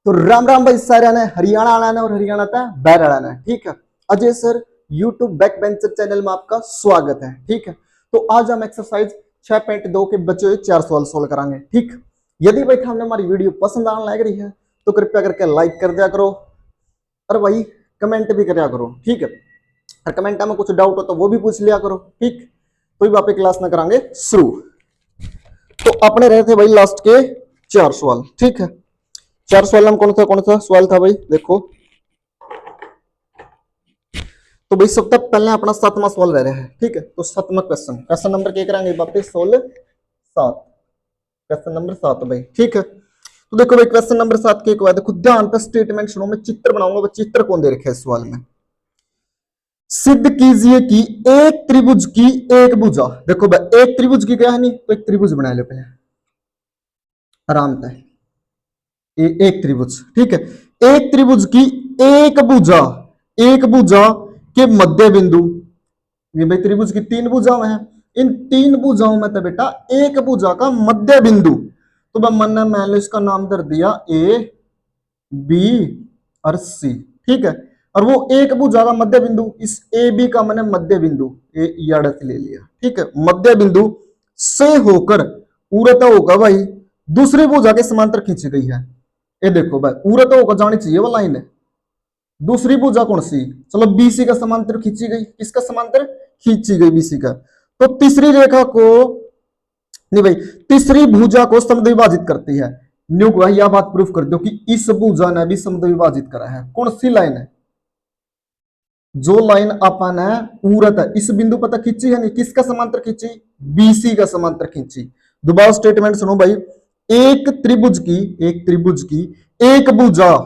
तो राम राम भाई सारे ने हरियाणा आना है और हरियाणा था बैर आना है। ठीक है, Ajay sir YouTube back bencher channel में आपका स्वागत है। ठीक है, तो आज हम एक्सरसाइज 6.2 के बचे हुए 4 सवाल सोल्व करांगे। ठीक, यदि भाई हमने हमारी वीडियो पसंद आने लग रही है तो कृपया करके लाइक कर दिया करो और भाई कमेंट भी कराया करो। ठीक है, और कमेंट में कुछ डाउट हो तो वो भी पूछ लिया करो। ठीक, तो भी वापस क्लास में करांगे शुरू। तो अपने रहे थे भाई लास्ट के 4 सवाल। ठीक है, 4 सवाल में कौन सा सवाल था भाई, देखो। तो भाई सबसे पहले अपना 7वां सवाल रह रहा है। ठीक है, तो 7वां क्वेश्चन, क्वेश्चन नंबर क्या कराएंगे वापस 7, क्वेश्चन नंबर 7 भाई। ठीक है, तो देखो भाई क्वेश्चन नंबर 7 के बाद खुद ध्यान पर स्टेटमेंट सुनो, मैं चित्र बनाऊंगा। वो चित्र कौन दे रखे है सवाल में। सिद्ध कीजिए कि एक त्रिभुज की एक भुजा, देखो भाई एक त्रिभुज की क्या है, नहीं तो एक त्रिभुज बना लो पहले आराम से। एक त्रिभुज, ठीक है, एक त्रिभुज की एक भुजा के मध्य बिंदु, ये भाई त्रिभुज की 3 भुजाएं हैं, इन 3 भुजाओं में तो बेटा एक भुजा का मध्य बिंदु, तो मैंने मान लो इसका नाम कर दिया ए बी और सी। ठीक है, और वो एक भुजा का मध्य बिंदु, इस ए बी का मैंने मध्य बिंदु ले लिया। ठीक है, मध्य बिंदु से होकर पूरा होगा भाई दूसरी भुजा के समांतर खींची गई है। ये देखो भाई पूरा तो होकर जानी चाहिए वो लाइन है। दूसरी भुजा कौन सी, चलो बीसी का समांतर खींची गई, किसका समांतर खींची गई, बीसी का। तो तीसरी रेखा को, नहीं भाई तीसरी भुजा को समद्विभाजित करती है। न्यू को यह बात प्रूफ कर दो कि इस भुजा ने भी समद्विभाजित करा है। कौन सी लाइन है, जो लाइन अपन है पूरत है, इस बिंदु पर तक खींची है, नहीं किसका समांतर खींची, बीसी का समांतर खींची। दोबारा स्टेटमेंट सुनो भाई, एक त्रिभुज की एक भुजा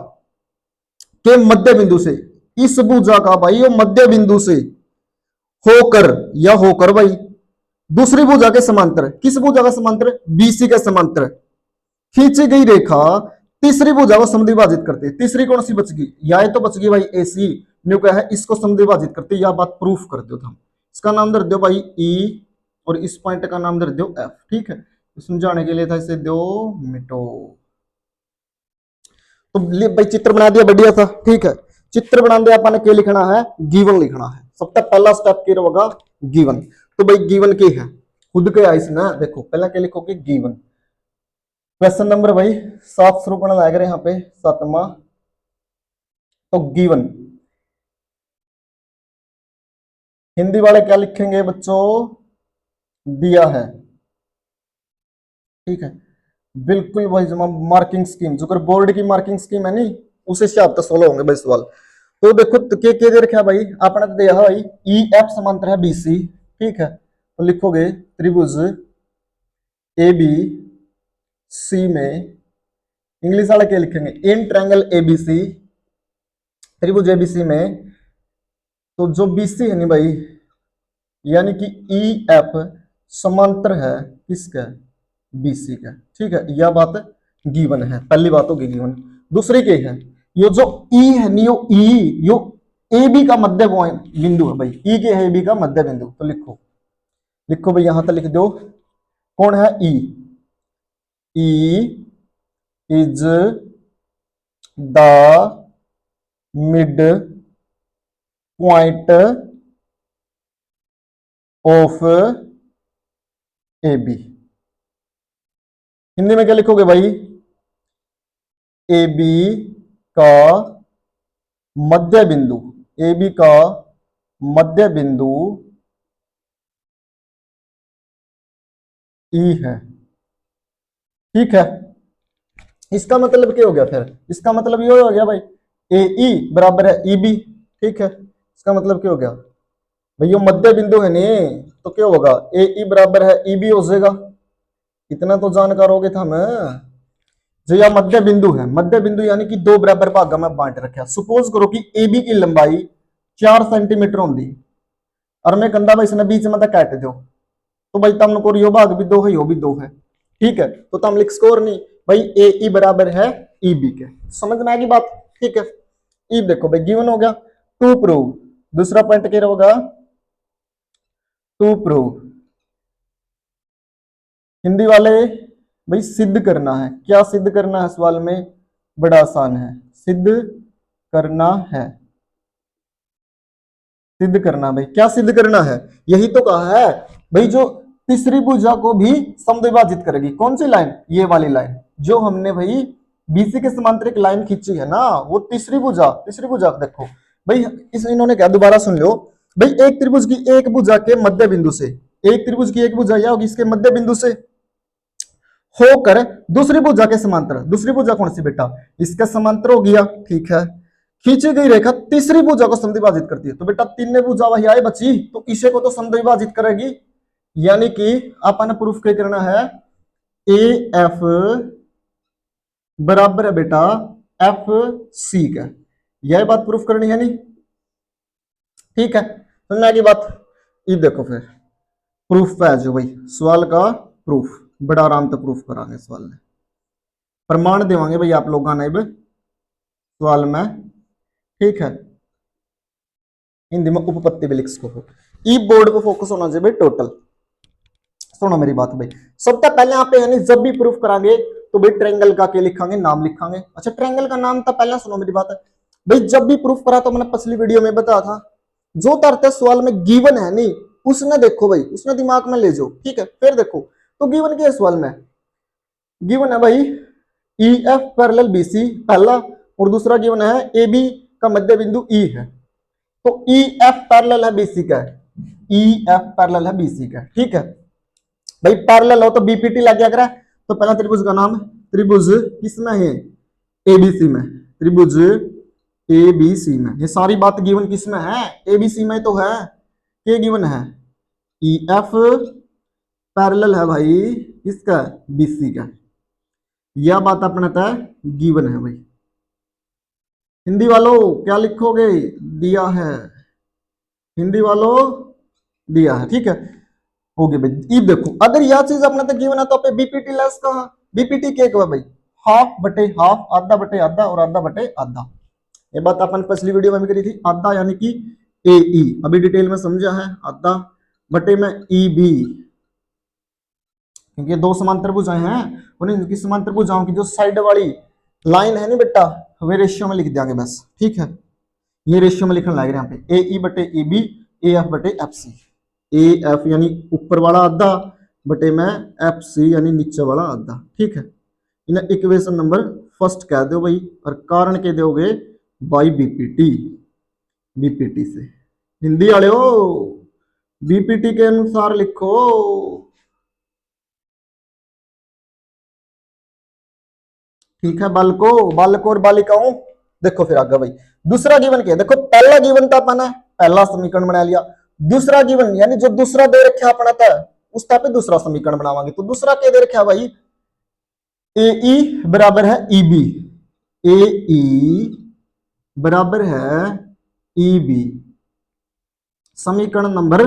के मध्य बिंदु से, इस भुजा का भाई ये मध्य बिंदु से होकर या होकर भाई दूसरी भुजा के समांतर, किस भुजा का समांतर, बीसी के समांतर खींची गई रेखा तीसरी भुजा को समद्विभाजित करती है। तीसरी कौन सी बच गई, या तो बच गई भाई एसी, न्यू क्या है इसको समद्विभाजित करती है, या बात प्रूफ कर दो। हम इसका नाम दे दो भाई ई और इस पॉइंट का नाम दे दो एफ। ठीक है, समझाने के लिए था इसे दो मिटो। तो भाई चित्र बना दिया बढ़िया था। ठीक है, चित्र बना दिया अपन क्या लिखना है, गिवन लिखना है। सबसे पहला स्टेप क्या होगा, गिवन। तो भाई गिवन क्या है, खुद के आइस ना देखो, पहला क्या लिखोगे गिवन। क्वेश्चन नंबर भाई 7 शुरू करना लग रहे यहाँ पे 7वां। तो गिवन हिंदी वाले क्या लिखेंगे बच्चों, दिया है। ठीक है, बिल्कुल भाई जमा मार्किंग स्कीम जो कर बोर्ड की मार्किंग स्कीम है नहीं, उस हिसाब से सोल्व होंगे भाई सवाल। तो देखो तो क्या दे रखा भाई, आपने तो दिया है भाई ई एफ समांतर है बीसी। ठीक है, तो लिखोगे त्रिभुज ए बी सी में, इंग्लिश वाला क्या लिखेंगे, इन ट्रायंगल एबीसी, त्रिभुज एबीसी में तो जो बीसी है नहीं भाई, यानी कि ई एफ समांतर है किसका, बीसी का। ठीक है, यह बात गिवन है, पहली बात होगी गिवन। दूसरी क्या है, ये जो ई है नहीं यो ए बी का मध्य बिंदु है भाई, ई के है बी का मध्य बिंदु। तो लिखो लिखो भाई यहां तक लिख दो, कौन है E, E is the mid point of A B. Hindi में क्या लिखोगे भाई, ए बी का मध्य बिंदु, ए बी का मध्य बिंदु ई है। ठीक है, इसका मतलब क्या हो गया फिर, इसका मतलब ये हो गया भाई ए ई बराबर है ई बी। ठीक है, इसका मतलब क्या हो गया भाई, ये मध्य बिंदु है नहीं तो क्या होगा, ए ई बराबर है ई बी हो जाएगा। इतना तो जानकार हो गए थे हम। जो यह मध्य बिंदु है, मध्य बिंदु यानी कि दो बराबर भागों में बांट रखा। सपोज करो कि ए बी की लंबाई 4 सेंटीमीटर होगी और मैं कहता भाई इसने बीच में काट दो, तो भाई तम को यो भाग भी दो है, यो भी दो है। ठीक है, तो तम लिख स्कोर नहीं भाई ए ई बराबर है ई बी के, समझ में आएगी बात। ठीक है, ई देखो भाई गिवन हो गया। टू प्रूव, दूसरा पॉइंट क्या होगा, टू प्रूव हिंदी वाले भाई सिद्ध करना है। क्या सिद्ध करना है सवाल में, बड़ा आसान है, सिद्ध करना है, सिद्ध करना। भाई क्या सिद्ध करना है, यही तो कहा है भाई, जो तीसरी भुजा को भी समद्विभाजित करेगी। कौन सी लाइन, ये वाली लाइन जो हमने भाई बीसी के समांतर एक लाइन खींची है ना, वो तीसरी भुजा, तीसरी भुजा देखो भाई, इस इन्होंने क्या, दोबारा सुन लो भाई, एक त्रिभुज की एक भुजा के मध्य बिंदु से, एक त्रिभुज की एक भुजा या होगी इसके मध्य बिंदु से होकर दूसरी भुजा के समांतर, दूसरी भुजा कौन सी बेटा, इसका समांतर हो गया, ठीक है। खींची गई रेखा तीसरी भुजा को समद्विभाजित करती है, तो बेटा तीन भुजा वही आए बची, तो इसे को तो समद्विभाजित करेगी, यानी कि अपन प्रूफ क्या करना है, ए एफ बराबर है बेटा एफ सी का, यह बात प्रूफ करनी है नहीं, ठीक है। सुनने की बात, ये देखो फिर प्रूफ पे जो भाई सवाल का प्रूफ, बड़ा आराम से प्रूफ करांगे सवाल में, प्रमाण देवांगे भाई आप लोग आना सवाल में, ठीक है। हिंदी में उपपत्ति भी लिख सको, ई बोर्ड पे फोकस होना चाहिए भाई टोटल। सुनो मेरी बात भाई, सबसे पहले यहाँ पे यानी जब भी प्रूफ करांगे तो भाई ट्रायंगल का क्या लिखांगे, नाम लिखांगे। अच्छा ट्रायंगल का नाम था पहले, सुनो मेरी बात है भाई, जब भी प्रूफ करा तो मैंने पिछली वीडियो में बताया था, जो तर्क सवाल में गिवन है नहीं, उसने देखो भाई, उसने दिमाग में ले जाओ, ठीक है। फिर देखो तो गिवन क्या है सवाल में, गिवन है भाई E F parallel B C पहला, और दूसरा गिवन है ए बी का मध्य बिंदु ई है, तो ई एफ पैरेलल है बीसी का, ई एफ पैरेलल है बीसी का, ठीक है भाई। पैरेलल हो तो बीपीटी लग गया करा, तो पहला त्रिभुज का नाम, त्रिभुज किसमें है, एबीसी में, त्रिभुज एबीसी में। ये सारी बात गिवन किसमें है, एबीसी में तो है, क्या गिवन है, ई एफ पैरेलल है भाई किसका, बीसी का, यह बात अपने तय गिवन है भाई। हिंदी वालों क्या लिखोगे, दिया है, हिंदी वालों दिया है, ठीक है हो गया भाई। ये देखो अगर यह चीज अपने तक गिवन है तो पे बीपीटी लेस कहा, बीपीटी क्या हुआ भाई, हाफ बटे हाफ, आधा बटे आधा और आधा बटे आधा। ये बात अपन पिछली वीडियो में भी करी थी, आधा यानी कि ए ई, अभी डिटेल में समझा है, आधा बटे में ई बी, क्योंकि दो समांतर भुजाएं हैं, उन्हें समांतर भुजाओं की जो साइड वाली लाइन है ना बेटा, वे रेशियो में लिख देंगे बस, ठीक है। ये रेशियो में लिखने लगे यहाँ पे ए ई बटे ए बी, ए एफ बटे एफ सी, ए एफ यानी ऊपर वाला आधा बटे में एफ सी यानी नीचे वाला आधा, ठीक है। इन्हें इक्वेशन नंबर फर्स्ट कह दो भाई, और कारण के दोगे बाई बीपीटी, बीपीटी से। हिंदी वाले हो बीपीटी के अनुसार लिखो, ठीक है। बालको, बालको और बालिकाओं देखो फिर आगे भाई, दूसरा गिवन क्या है, देखो पहला गिवन था अपना, पहला समीकरण बना लिया, दूसरा गिवन यानी जो दूसरा दे रखा अपना था उस पे दूसरा समीकरण बनावांगे, तो दूसरा क्या दे रखा भाई, ए ई बराबर है ई बी, ए ई बराबर है ई बी, समीकरण नंबर,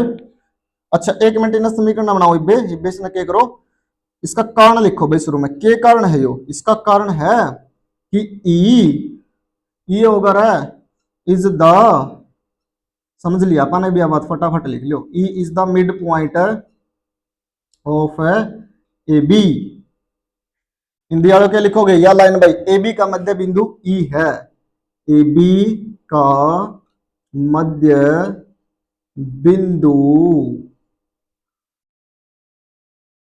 अच्छा एक मिनट इन्हें समीकरण बनाओ, इब्बे इसने क्या करो, इसका कारण लिखो भाई शुरू में, क्या कारण है यो, इसका कारण है कि ई होगा रे इज द, समझ लिया अपन भी बात, फटाफट लिख लो, E is the mid point of A B. Hindi वालों क्या लिखोगे, या लाइन भाई, ए बी का मध्य बिंदु ई है, ए बी का मध्य बिंदु,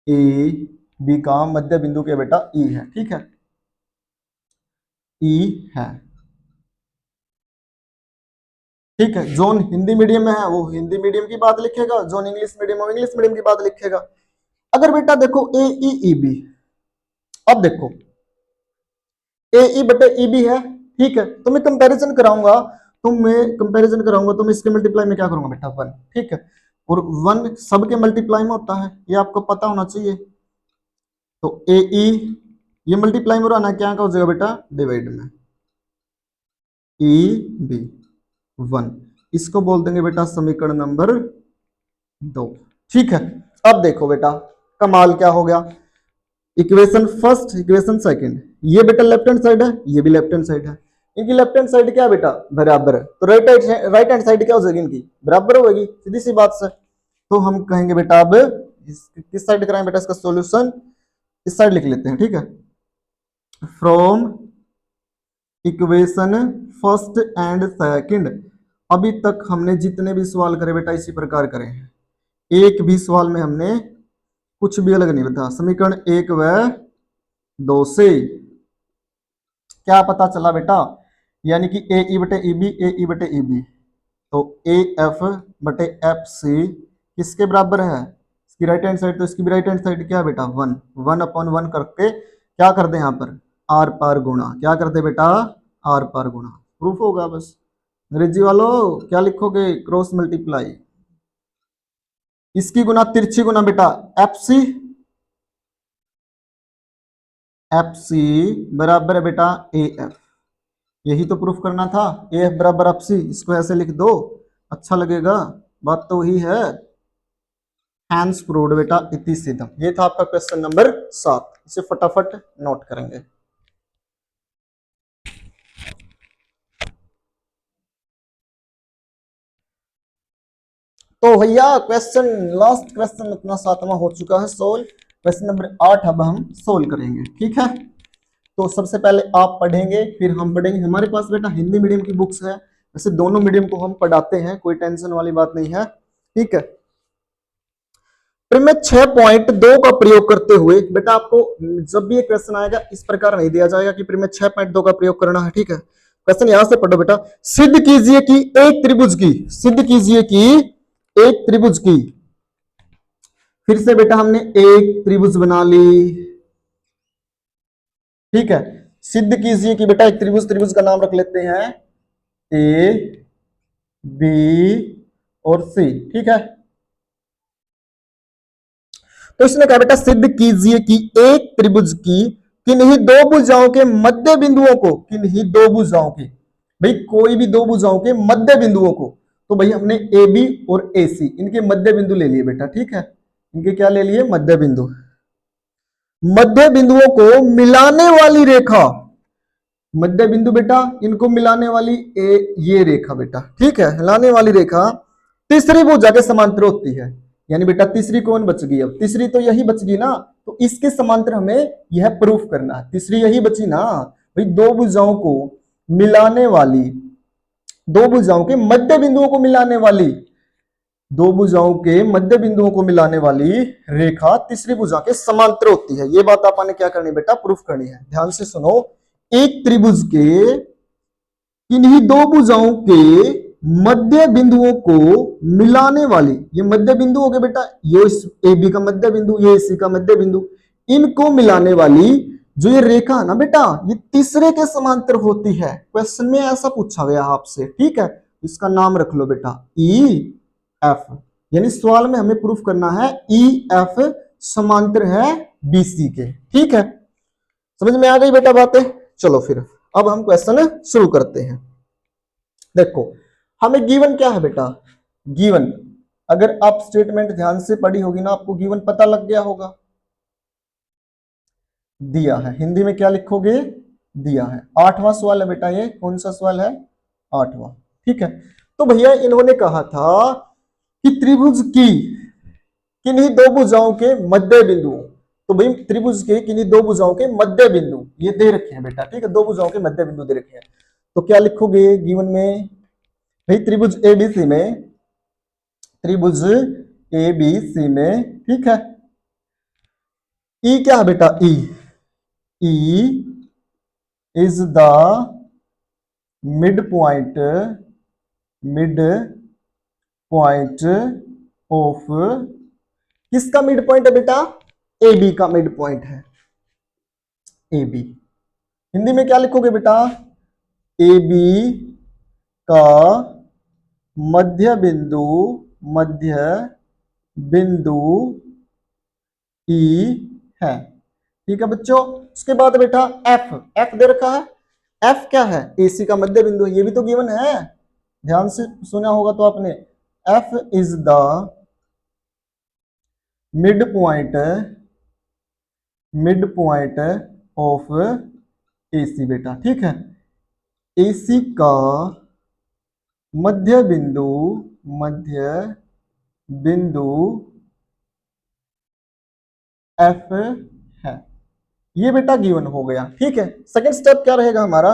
ए बी का मध्य बिंदु के बेटा ई है, ठीक है, ई है, ठीक है। जोन हिंदी मीडियम में है वो हिंदी मीडियम की बात लिखेगा, zone English medium English medium की बात लिखेगा। अगर बेटा देखो ए ई बी, अब देखो ए ई बटे ई बी है, ठीक है, तो मैं कंपैरिजन कराऊंगा, तो मैं इसके मल्टीप्लाई में क्या करूंगा बेटा, वन, ठीक है, और वन सबके मल्टीप्लाई में होता है, ये आपको पता होना चाहिए। तो ए ई ये मल्टीप्लाई में रहना क्या का हो जाएगा बेटा, डिवाइड में, ई बी वन, इसको बोल देंगे बेटा समीकरण नंबर 2, ठीक है। अब देखो बेटा कमाल क्या हो गया, इक्वेशन फर्स्ट इक्वेशन सेकंड, ये बेटा लेफ्ट हैंड साइड है, ये भी लेफ्ट हैंड साइड है, इनकी लेफ्ट हैंड साइड क्या बेटा बराबर है, तो राइट हैंड साइड क्या हो जाएगी इनकी बराबर होगी, सीधी सी बात से। तो हम कहेंगे बेटा अब किस साइड कराएं बेटा, इसका सॉल्यूशन इस साइड लिख लेते हैं, ठीक है, from equation first and second. अभी तक हमने जितने भी सवाल करे बेटा इसी प्रकार करे हैं, एक भी सवाल में हमने कुछ भी अलग नहीं बताया। समीकरण 1 व 2 से क्या पता चला बेटा, यानी कि ए ई बटे ई बी, ए ई बटे ई बी, तो ए एफ बटे एफ सी किसके बराबर है, इसकी राइट हैंड साइड, तो इसकी भी राइट हैंड साइड क्या है बेटा, 1, 1/1 करके क्या कर दे यहाँ पर आर पार गुणा, क्या कर दे बेटा आर पार गुणा, प्रूफ होगा बस। अंग्रेजी वालों क्या लिखोगे, क्रॉस मल्टीप्लाई, इसकी गुना तिरछी गुना बेटा एफ सी, एफ सी बराबर है बेटा ए एफ, यही तो प्रूफ करना था। ए एफ बराबर एफ सी, इसको ऐसे लिख दो, अच्छा लगेगा, बात तो वही है। हैंस प्रूव्ड बेटा इति सिद्धम। ये था आपका क्वेश्चन नंबर 7, इसे फटाफट नोट करेंगे। तो भैया क्वेश्चन, लास्ट क्वेश्चन अपना 7वां हो चुका है सोल्व। क्वेश्चन नंबर 8 अब हम सोल्व करेंगे, ठीक है। तो सबसे पहले आप पढ़ेंगे फिर हम पढ़ेंगे। हमारे पास बेटा हिंदी मीडियम की बुक्स है, वैसे दोनों मीडियम को हम पढ़ाते हैं, कोई टेंशन वाली बात नहीं है, ठीक है। प्रमेय 6.2 का प्रयोग करते हुए बेटा आपको जब भी ये क्वेश्चन आएगा इस प्रकार नहीं दिया जाएगा कि प्रमेय 6.2 का प्रयोग करना है, ठीक है। क्वेश्चन यहां से पढ़ो बेटा, सिद्ध कीजिए कि एक त्रिभुज की, सिद्ध कीजिए कि एक त्रिभुज की, फिर से बेटा हमने एक त्रिभुज बना ली, ठीक है। सिद्ध कीजिए कि बेटा एक त्रिभुज, त्रिभुज का नाम रख लेते हैं ए बी और सी, ठीक है। तो इसने कहा बेटा सिद्ध कीजिए कि एक त्रिभुज की किन्हीं दो भुजाओं के मध्य बिंदुओं को, किन्हीं दो भुजाओं के, भाई कोई भी दो भुजाओं के मध्य बिंदुओं को, तो भाई हमने ए बी और ए सी इनके मध्य बिंदु ले लिए बेटा, ठीक है। इनके क्या ले लिए, मध्य बिंदु। मध्य बिंदुओं को मिलाने वाली रेखा, मध्य बिंदु बेटा इनको मिलाने वाली ये रेखा बेटा, ठीक है, मिलाने वाली रेखा तीसरी भुजा के समांतर होती है। यानी बेटा तीसरी कौन बच गई, अब तीसरी तो यही बच गई ना, तो इसके समांतर हमें यह प्रूफ करना है, तीसरी यही बची ना भाई, दो भुजाओं को मिलाने वाली, दो भुजाओं के मध्य बिंदुओं को मिलाने वाली, दो भुजाओं के मध्य बिंदुओं को मिलाने वाली रेखा तीसरी भुजा के समांतर होती है। ये बात आपने क्या करनी बेटा, प्रूफ करनी है। ध्यान से सुनो, एक त्रिभुज के किन्हीं दो भुजाओं के मध्य बिंदुओं को मिलाने वाली, ये मध्य बिंदु हो गए बेटा, ये ए बी का मध्य बिंदु, ये सी का मध्य बिंदु, इनको मिलाने वाली जो ये रेखा है ना बेटा, ये तीसरे के समांतर होती है। क्वेश्चन में ऐसा पूछा गया आपसे, ठीक है। इसका नाम रख लो बेटा ई एफ, यानी सवाल में हमें प्रूफ करना है ई एफ समांतर है बीसी के, ठीक है। समझ में आ गई बेटा बातें। चलो फिर अब हम क्वेश्चन शुरू करते हैं। देखो हमें गिवन क्या है बेटा, गिवन, अगर आप स्टेटमेंट ध्यान से पढ़ी होगी ना, आपको गिवन पता लग गया होगा। दिया है, हिंदी में क्या लिखोगे, दिया है। 8वां सवाल है बेटा, ये कौन सा सवाल है, 8वां, ठीक है। तो भैया इन्होंने कहा था कि त्रिभुज की किन्हीं दो भुजाओं के मध्य बिंदुओं, तो भाई त्रिभुज के किन्हीं दो भुजाओं के मध्य बिंदु ये दे रखे हैं बेटा, ठीक है, दो भुजाओं के मध्य बिंदु दे रखे हैं। तो क्या लिखोगे गिवन में, भाई त्रिभुज एबीसी में, त्रिभुज एबीसी में, ठीक है। ई क्या है बेटा, E, E is the mid point, mid point of, किसका मिड पॉइंट है बेटा, ए बी का मिड पॉइंट है, ए बी। हिंदी में क्या लिखोगे बेटा, ए बी का मध्य बिंदु, मध्य बिंदु ई है, ठीक है बच्चों। उसके बाद बेटा एफ, एफ दे रखा है, एफ क्या है, एसी का मध्य बिंदु, ये भी तो गिवन है, ध्यान से सुना होगा तो आपने। F is the mid point, mid point of AC बेटा, ठीक है। एसी का मध्य बिंदु, मध्य बिंदु एफ है, ये बेटा गिवन हो गया, ठीक है। सेकंड स्टेप क्या रहेगा हमारा,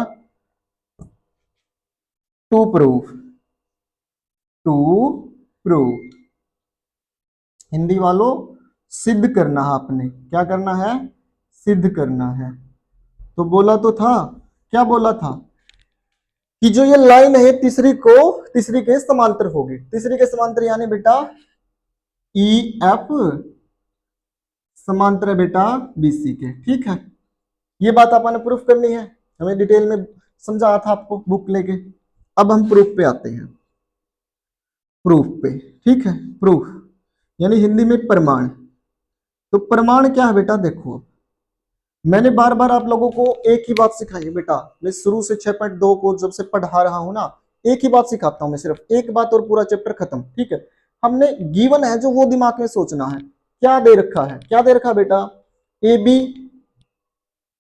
to proof, to proof, Hindi वालों सिद्ध करना है आपने, क्या करना है, सिद्ध करना है। तो बोला तो था, क्या बोला था कि जो ये लाइन है तीसरी के समांतर होगी, तीसरी के समांतर यानी बेटा ई एफ समांतर है बेटा बीसी के, ठीक है। ये बात आपने प्रूफ करनी है, हमें डिटेल में समझाया था आपको बुक लेके। अब हम प्रूफ पे आते हैं, प्रूफ पे, ठीक है। प्रूफ यानी हिंदी में प्रमाण। तो प्रमाण क्या है बेटा, देखो मैंने बार बार आप लोगों को एक ही बात सिखाई है बेटा, मैं शुरू से 6.2 को जब से पढ़ा रहा हूं ना, एक ही बात सिखाता हूं मैं, सिर्फ एक बात और पूरा चैप्टर खत्म, ठीक है। हमने गिवन है जो वो दिमाग में सोचना है, क्या दे रखा है, क्या दे रखा है बेटा, ए बी,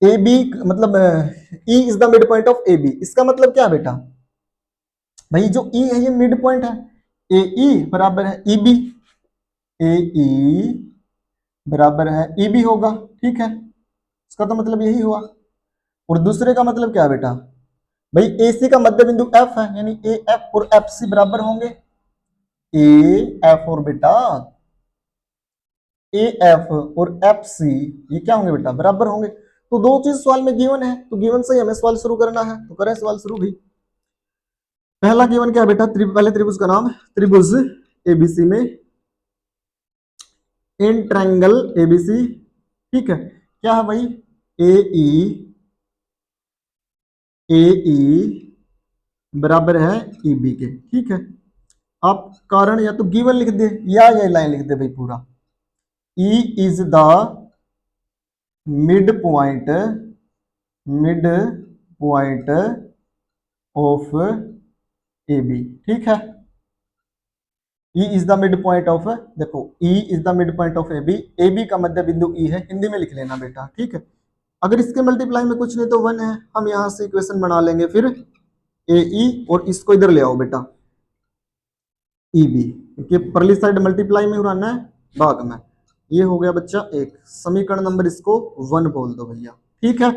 ए बी मतलब E is the mid point of A B, इसका मतलब क्या है बेटा, भाई जो ई है ये मिड पॉइंट है, ए ई बराबर है ई बी, ए ई बराबर है ई बी होगा, ठीक है। इसका तो मतलब यही हुआ। और दूसरे का मतलब क्या है बेटा, भाई ए सी का मध्य बिंदु एफ है, यानी ए एफ और एफ सी बराबर होंगे, ए एफ और बेटा ए एफ और एफ सी ये क्या होंगे बेटा, बराबर होंगे। तो दो चीज सवाल में गिवन है, तो गिवन से ही हमें सवाल शुरू करना है, तो करें सवाल शुरू भी। पहला गिवन क्या है बेटा, पहले त्रिभुज का नाम, त्रिभुज एबीसी में इन ट्रायंगल एबीसी, ठीक है। क्या है भाई, ए ई बराबर है ई बी के, ठीक है। आप कारण या तो गिवन लिख दे या ये लाइन लिख दे भाई पूरा, E is the mid point of A B, ठीक है। E is the mid point of, देखो E is the mid point of A B का मध्य बिंदु ई है, हिंदी में लिख लेना बेटा, ठीक है। अगर इसके मल्टीप्लाई में कुछ नहीं तो 1 है, हम यहां से इक्वेशन बना लेंगे, फिर ए ई और इसको इधर ले आओ बेटा ई बी, क्योंकि परली साइड मल्टीप्लाई में उड़ाना है भाग में। ये हो गया बच्चा एक समीकरण नंबर, इसको 1 बोल दो भैया, ठीक है।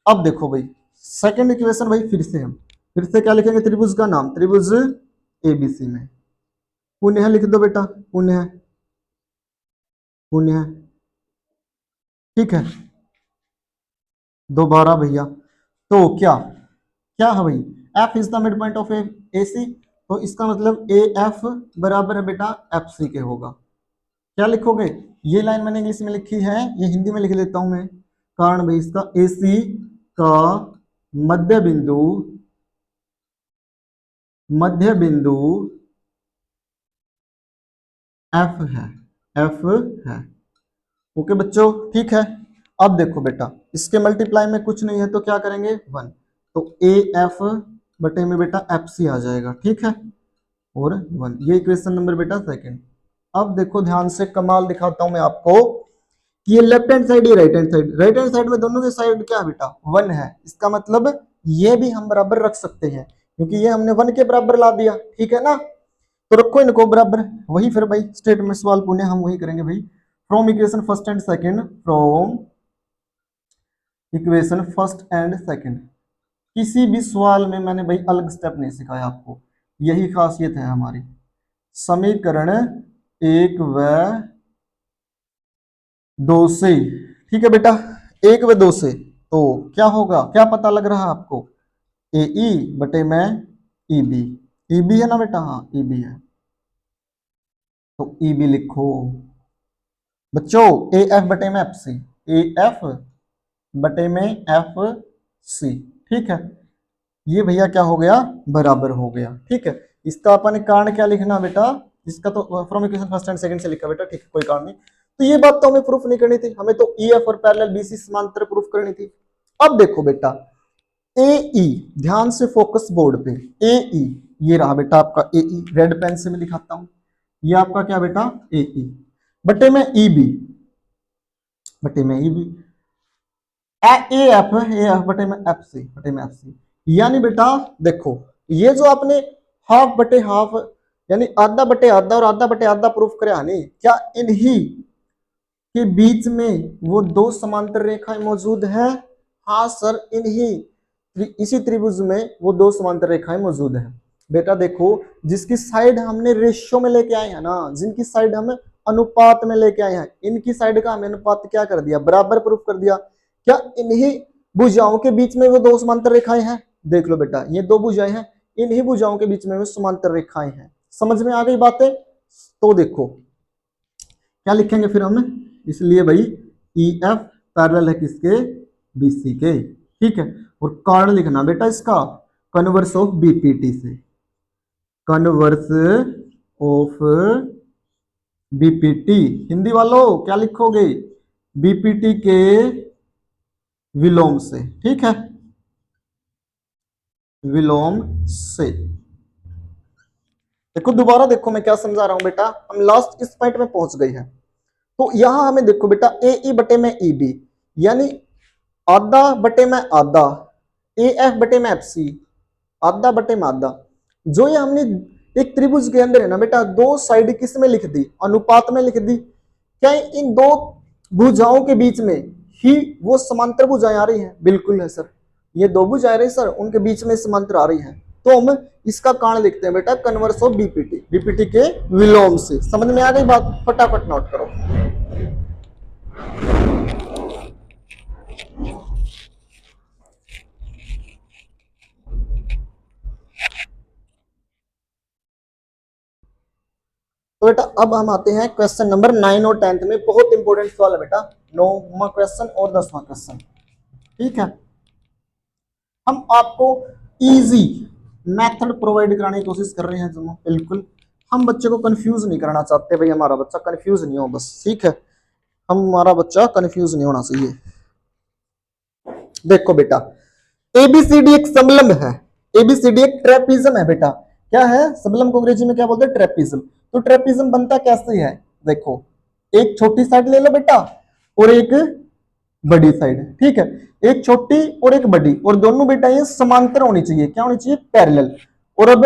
अब देखो भाई सेकंड इक्वेशन, भाई फिर से क्या लिखेंगे, त्रिभुज का नाम, त्रिभुज एबीसी में पुण्य लिख दो बेटा, पुण्य, ठीक है। दोबारा भैया, तो क्या क्या है भाई, F is the mid point of A C, तो इसका मतलब ए एफ बराबर है बेटा एफ सी के होगा। क्या लिखोगे, ये लाइन मैंने इंग्लिश में लिखी है, ये हिंदी में लिख लेता हूं मैं, कारण भाई इसका ए सी का मध्य बिंदु एफ है, एफ है, ओके बच्चों, ठीक है। अब देखो बेटा इसके मल्टीप्लाई में कुछ नहीं है तो क्या करेंगे 1, तो ए एफ बटे में बेटा एफ सी आ जाएगा, ठीक है, और 1, ये इक्वेशन नंबर बेटा सेकंड। अब देखो ध्यान से कमाल दिखाता हूं मैं आपको कि ये लेफ्ट हैंड साइड, ये राइट हैंड साइड में दोनों के साइड क्या है बेटा 1 है, इसका मतलब ये भी हम बराबर रख सकते हैं, क्योंकि ये हमने 1 के बराबर ला दिया, ठीक है ना। तो रखो इनको बराबर, वही फिर भाई स्टेटमेंट सवाल पुणे हम वही करेंगे भाई, from equation first and second, from equation first and second. किसी भी सवाल में मैंने भाई अलग स्टेप नहीं सिखाया आपको, यही खासियत है हमारी। समीकरण 1 व 2 से, ठीक है बेटा, 1 व 2 से, तो क्या होगा, क्या पता लग रहा है आपको, ए ई बटे में ई बी, ई बी है ना बेटा, हाँ ई बी है, तो ई बी लिखो बच्चों, ए एफ बटे में एफ सी, ए एफ बटे में एफ सी, ठीक है। ये भैया क्या हो गया, बराबर हो गया, ठीक है। इसका अपन कारण क्या लिखना बेटा, इसका तो from equation first and second से लिखा बेटा, ठीक है, कोई कारण नहीं। तो ये बात तो हमें प्रूफ नहीं करनी थी, हमें तो ई एफ और पैरेलल बीसी समांतर प्रूफ करनी थी। अब देखो बेटा ए ई, ध्यान से फोकस बोर्ड पे, ए ई, ये रहा बेटा आपका ए ई, रेड पेन से मैं दिखाता हूं, ये आपका क्या बेटा ए ई बटे में ई बी, बटे में ई बी, ए एफ बटे में एफ सी, बटे में एफ सी, यानी बेटा देखो ये जो आपने हाफ बटे हाफ यानी आधा बटे आधा और आधा बटे आधा प्रूफ करे नहीं, क्या इन्हीं के बीच में वो दो समांतर रेखाएं मौजूद हैं, हाँ सर इन्हीं इसी त्रिभुज में वो दो समांतर रेखाएं मौजूद है। बेटा देखो, जिसकी साइड हमने रेशियो में लेके आए हैं ना, जिनकी साइड हम अनुपात में लेके आए हैं, इनकी साइड का हमने अनुपात क्या कर दिया, बराबर प्रूफ कर दिया। क्या इन्हीं भुजाओं के बीच में वो दो समांतर रेखाएं हैं? देख लो बेटा, ये दो भुजाएं हैं, इन्हीं भुजाओं के बीच में वो समांतर रेखाएं हैं। समझ में आ गई बातें? तो देखो क्या लिखेंगे फिर हम, इसलिए भाई ई एफ पैरेलल है किसके, बीसी के, ठीक है। और कारण लिखना बेटा इसका कन्वर्स ऑफ बीपीटी से, कन्वर्स ऑफ बीपीटी। हिंदी वालों क्या लिखोगे, बीपीटी के विलोम से, ठीक है, विलोम से। देखो दोबारा देखो मैं क्या समझा रहा हूं बेटा, हम लास्ट इस पॉइंट में पहुंच गए हैं। तो यहां हमें देखो बेटा ए ई बटे में ई बी, यानी आधा बटे में आधा, ए एफ बटे में एफ सी, आधा बटे में आधा। जो ये हमने एक त्रिभुज के अंदर है ना बेटा, दो साइड किस में लिख दी, अनुपात में लिख दी। क्या इन दो भुजाओं के बीच में ही वो समांतर भुजाएं आ रही हैं? बिल्कुल है सर, ये दो भुजाएं रही सर, उनके बीच में समांतर आ रही हैं। तो हम इसका कारण लिखते हैं बेटा कन्वर्स ऑफ बीपीटी, बीपीटी के विलोम से। समझ में आ गई बात? फटाफट नोट करो। तो बेटा अब हम आते हैं क्वेश्चन नंबर 9 और 10 में। बहुत इंपॉर्टेंट सवाल है बेटा, 9वां क्वेश्चन और 10वां क्वेश्चन, ठीक है। हम आपको इजी मेथड प्रोवाइड कराने की कोशिश कर रहे हैं जमा, बिल्कुल। हम बच्चे को कंफ्यूज नहीं करना चाहते भाई, हमारा बच्चा कंफ्यूज नहीं हो बस, ठीक है। हमारा बच्चा कंफ्यूज नहीं होना चाहिए। देखो बेटा, एबीसीडी एक समलंब है, एबीसीडी एक ट्रेपिज्म है बेटा। क्या है समलंब को अंग्रेजी में क्या बोलते हैं, ट्रेपिज्म। तो ट्रेपिज्म बनता कैसे है, देखो एक छोटी साइड ले लो बेटा और एक बड़ी साइड, ठीक है। एक छोटी और एक बड़ी, और दोनों बेटा ये समांतर होनी चाहिए, क्या होनी चाहिए, पैरेलल। और अब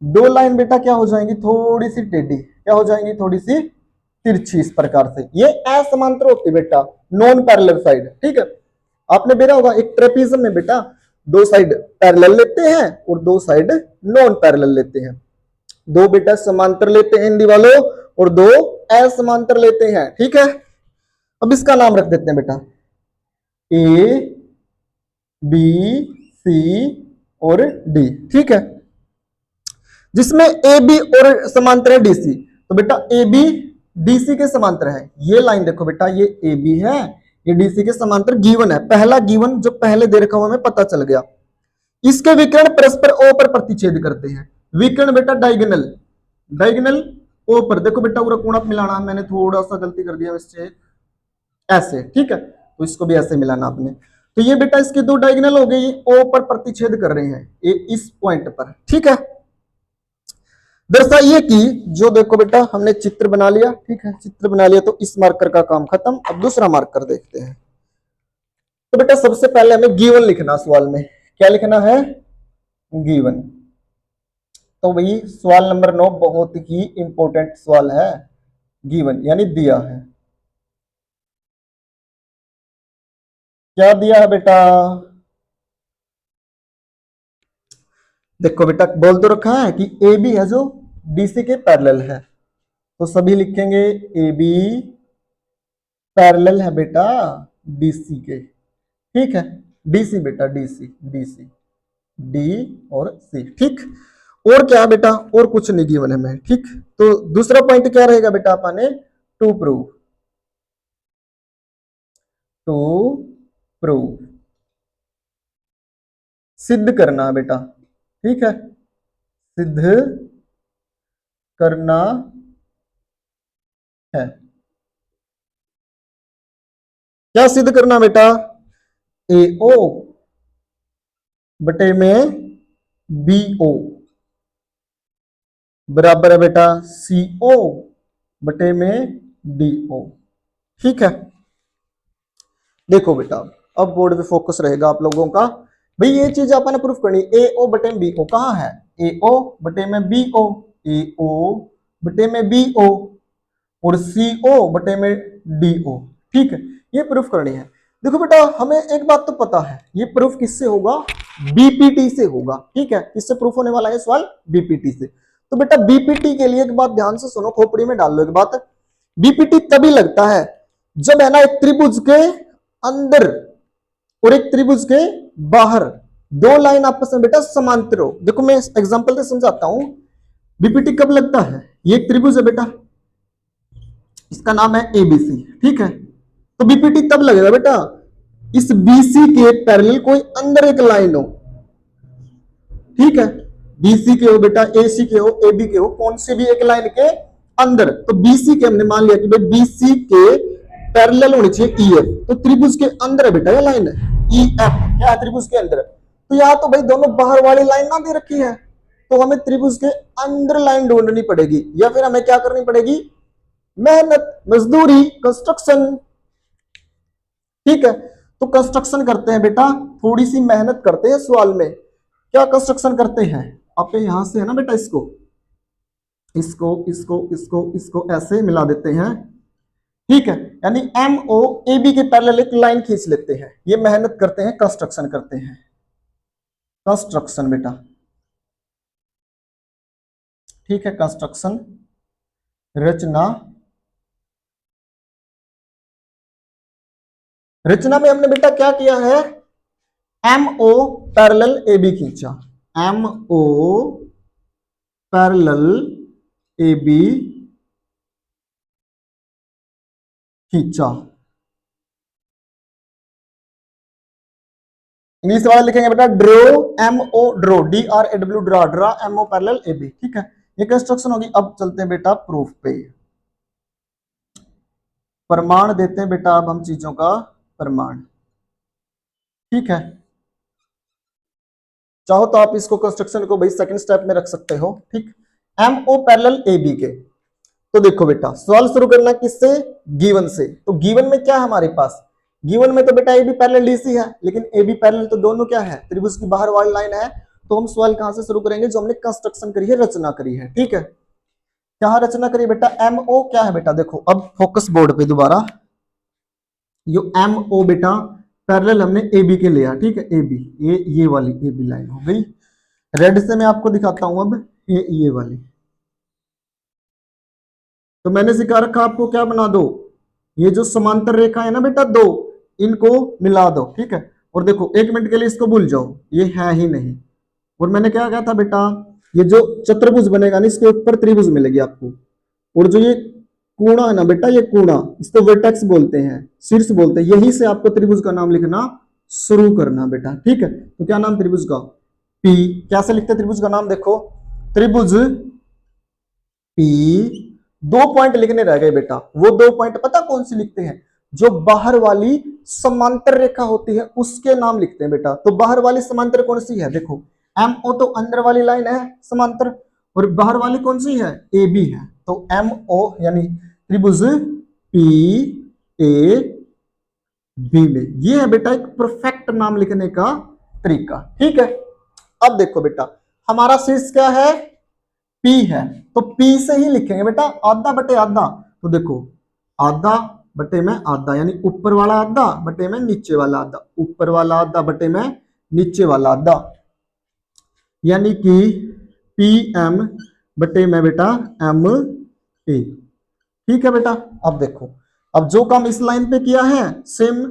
दो लाइन बेटा क्या हो जाएंगी, थोड़ी सी टेढ़ी, क्या हो जाएंगी, थोड़ी सी तिरछी, इस प्रकार से। ये असमांतर होती बेटा, नॉन पैरेलल साइड, ठीक है। आपने बेरा होगा एक ट्रेपिज्म में बेटा दो साइड पैरेलल लेते हैं और दो साइड नॉन पैरेलल लेते हैं। दो बेटा समांतर लेते हैं हिंदी वालों और दो असमांतर लेते हैं, ठीक है। अब इसका नाम रख देते हैं बेटा ए बी सी और डी, ठीक है। जिसमें ए बी और समांतर है डीसी, तो बेटा ए बी डीसी के समांतर है। ये लाइन देखो बेटा, ये ए बी है, ये डीसी के समांतर गिवन है। पहला गिवन जो पहले दे रखा हुआ हमें पता चल गया। इसके विकर्ण परस्पर ओ पर प्रतिच्छेद करते हैं। विकर्ण बेटा डायगोनल, डायगोनल ओ पर, देखो बेटा पूरा कोण मिलाना, मैंने थोड़ा सा गलती कर दिया इससे, ऐसे, ठीक है। तो इसको भी ऐसे मिलाना आपने। तो ये बेटा इसके दो डायगोनल हो गए, ओ पर प्रतिच्छेद कर रहे हैं ये इस पॉइंट पर, ठीक है। दर्शाइए कि, जो देखो बेटा हमने चित्र बना लिया, ठीक है, चित्र बना लिया, तो इस मार्कर का काम खत्म। अब दूसरा मार्कर देखते हैं। तो बेटा सबसे पहले हमें गिवन लिखना, सवाल में क्या लिखना है, गिवन। तो वही सवाल नंबर 9 बहुत ही इंपॉर्टेंट सवाल है, गिवन यानी दिया है। क्या दिया है बेटा, देखो बेटा बोल तो रखा है कि ए बी है जो डीसी के पैरेलल है, तो सभी लिखेंगे ए बी पैरेलल है बेटा डीसी के, ठीक है। डीसी बेटा डीसी, डीसी डी और सी, ठीक। और क्या बेटा, और कुछ नहीं गिवन है में, ठीक। तो दूसरा पॉइंट क्या रहेगा बेटा अपने, टू प्रूव, टू प्रूव, सिद्ध करना बेटा, ठीक है, सिद्ध करना है। क्या सिद्ध करना बेटा, ए ओ बटे में बी ओ बराबर है बेटा सी ओ बटे में डी ओ, ठीक है। देखो बेटा अब बोर्ड पे फोकस रहेगा आप लोगों का, भाई ये चीज आपने प्रूफ करनी, ए ओ बटे में बी ओ कहां है, ए ओ बटे में बी ओ, ए ओ बटे में बी ओ और सी ओ बटे में डी ओ, ठीक है, ये प्रूफ करनी है। देखो बेटा हमें एक बात तो पता है, ये प्रूफ किससे होगा, बीपीटी से होगा, ठीक है। किससे प्रूफ होने वाला है सवाल, बीपीटी से। तो बेटा बीपीटी के लिए एक बात ध्यान से सुनो, खोपड़ी में डाल लो एक बात, बीपीटी तभी लगता है जब है ना एक त्रिभुज के अंदर और एक त्रिभुज के बाहर दो लाइन आपस में बेटा समांतर हो। देखो मैं एग्जांपल से समझाता हूं, बीपीटी कब लगता है, ये एक त्रिभुज है बेटा, इसका नाम है एबीसी, ठीक है। तो बीपीटी तब लगेगा बेटा इस बीसी के पैरेलल कोई अंदर एक लाइन हो, ठीक है। बीसी के हो बेटा, एसी के हो, एबी के हो, कौन से भी एक लाइन के अंदर। तो बीसी के हमने मान लिया कि भाई बीसी के पैरेलल होनी चाहिए ईएफ, तो त्रिभुज के अंदर है बेटा ये लाइन है ईएफ, क्या है त्रिभुज के अंदर। तो यहां तो भाई दोनों बाहर वाली लाइन ना दे रखी है, तो हमें त्रिभुज के अंदर लाइन ढूंढनी पड़ेगी, या फिर हमें क्या करनी पड़ेगी, मेहनत, मजदूरी, कंस्ट्रक्शन, ठीक है। तो कंस्ट्रक्शन करते हैं बेटा, थोड़ी सी मेहनत करते हैं सवाल में। क्या कंस्ट्रक्शन करते हैं, आप यहां से है ना बेटा इसको इसको इसको इसको इसको ऐसे मिला देते हैं, ठीक है। यानी एम ओ ए बी के पैरेलल एक लाइन खींच लेते हैं, ये मेहनत करते हैं, कंस्ट्रक्शन करते हैं, कंस्ट्रक्शन बेटा, ठीक है। कंस्ट्रक्शन, रचना, रचना में हमने बेटा क्या किया है, M O parallel A B खींचा, M O parallel A B खींचा। इंग्लिश वाला लिखेंगे बेटा draw, M O draw, D R A W draw, draw M O parallel A B, ठीक है। ये कंस्ट्रक्शन होगी। अब चलते हैं बेटा प्रूफ पे, प्रमाण देते हैं बेटा अब हम चीजों का प्रमाण, ठीक है। चाहो तो आप इसको कंस्ट्रक्शन को भाई सेकंड स्टेप में रख सकते हो, ठीक। एम ओ पैरेलल ए बी के, तो देखो बेटा सवाल शुरू करना किससे, गिवन से। तो गिवन में क्या है हमारे पास, गिवन में तो बेटा ए बी पैरेलल डीसी है, लेकिन ए बी पैरेलल तो दोनों क्या है, त्रिभुज की बाहर वाली लाइन है। तो हम सवाल कहां से शुरू करेंगे, जो हमने कंस्ट्रक्शन करी है, रचना करी है, ठीक है। क्या रचना करी बेटा, एम ओ क्या है बेटा, देखो अब फोकस बोर्ड पे दोबारा, यो एम ओ बेटा पैरेलल हमने ए बी के लिया, ठीक है। ए बी, ये वाली ए बी लाइन हो गई, रेड से मैं आपको दिखाता हूं अब, ये वाली। तो मैंने सिखा रखा आपको क्या बना दो, ये जो समांतर रेखा है ना बेटा दो, इनको मिला दो, ठीक है। और देखो एक मिनट के लिए इसको भूल जाओ, ये है ही नहीं। और मैंने क्या कहा था बेटा, ये जो चतुर्भुज बनेगा ना इसके ऊपर त्रिभुज मिलेगी आपको, और जो ये कोणा है ना बेटा, ये कोणा, इसको वर्टेक्स बोलते हैं, शीर्ष बोलते हैं, यही से आपको त्रिभुज का नाम लिखना शुरू करना बेटा, ठीक है। तो क्या नाम त्रिभुज का, पी। कैसे लिखते हैं त्रिभुज का नाम, देखो त्रिभुज पी, दो पॉइंट लिखने रह गए बेटा, वो दो पॉइंट पता कौन सी लिखते हैं, जो बाहर वाली समांतर रेखा होती है उसके नाम लिखते हैं बेटा। तो बाहर वाली समांतर कौन सी है, देखो एम ओ तो अंदर वाली लाइन है समांतर, और बाहर वाली कौन सी है, ए बी है। तो एम ओ यानी त्रिभुज पी ए बी में, ये है बेटा एक परफेक्ट नाम लिखने का तरीका, ठीक है। अब देखो बेटा हमारा शीर्ष क्या है, P है, तो P से ही लिखेंगे बेटा आधा बटे आधा। तो देखो आधा बटे में आधा, यानी ऊपर वाला आधा बटे में नीचे वाला आधा, ऊपर वाला आधा बटे में नीचे वाला आधा, यानी कि PM बटे में बेटा MA, ठीक है बेटा। अब देखो अब जो काम इस लाइन पे किया है सेम,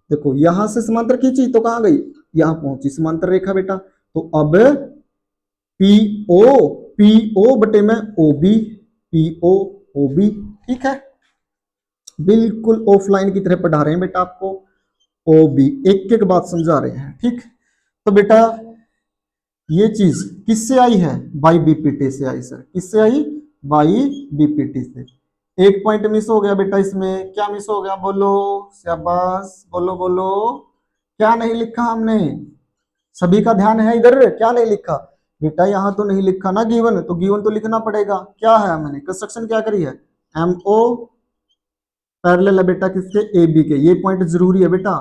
देखो यहां से समांतर खींची तो कहां गई, यहां पहुंची समांतर रेखा बेटा। तो अब पीओ बटे में ओबी, PO OB, ठीक है। बिल्कुल ऑफलाइन की तरह पढ़ा रहे हैं बेटा आपको, ओबी एक एक बात समझा रहे हैं, ठीक। तो बेटा ये चीज किससे आई है, बाई बीपीटी से आई सर, किससे आई, बाई बीपीटी से। एक पॉइंट मिस हो गया बेटा इसमें, क्या मिस हो गया बोलो, शाबाश बोलो बोलो, क्या नहीं लिखा हमने, सभी का ध्यान है इधर, क्या नहीं लिखा बेटा, यहां तो नहीं लिखा ना गिवन, तो गिवन तो लिखना पड़ेगा। क्या है मैंने कंस्ट्रक्शन क्या करी है, एम ओ पैरेलल है बेटा किसके, ए बी के, ये पॉइंट जरूरी है बेटा।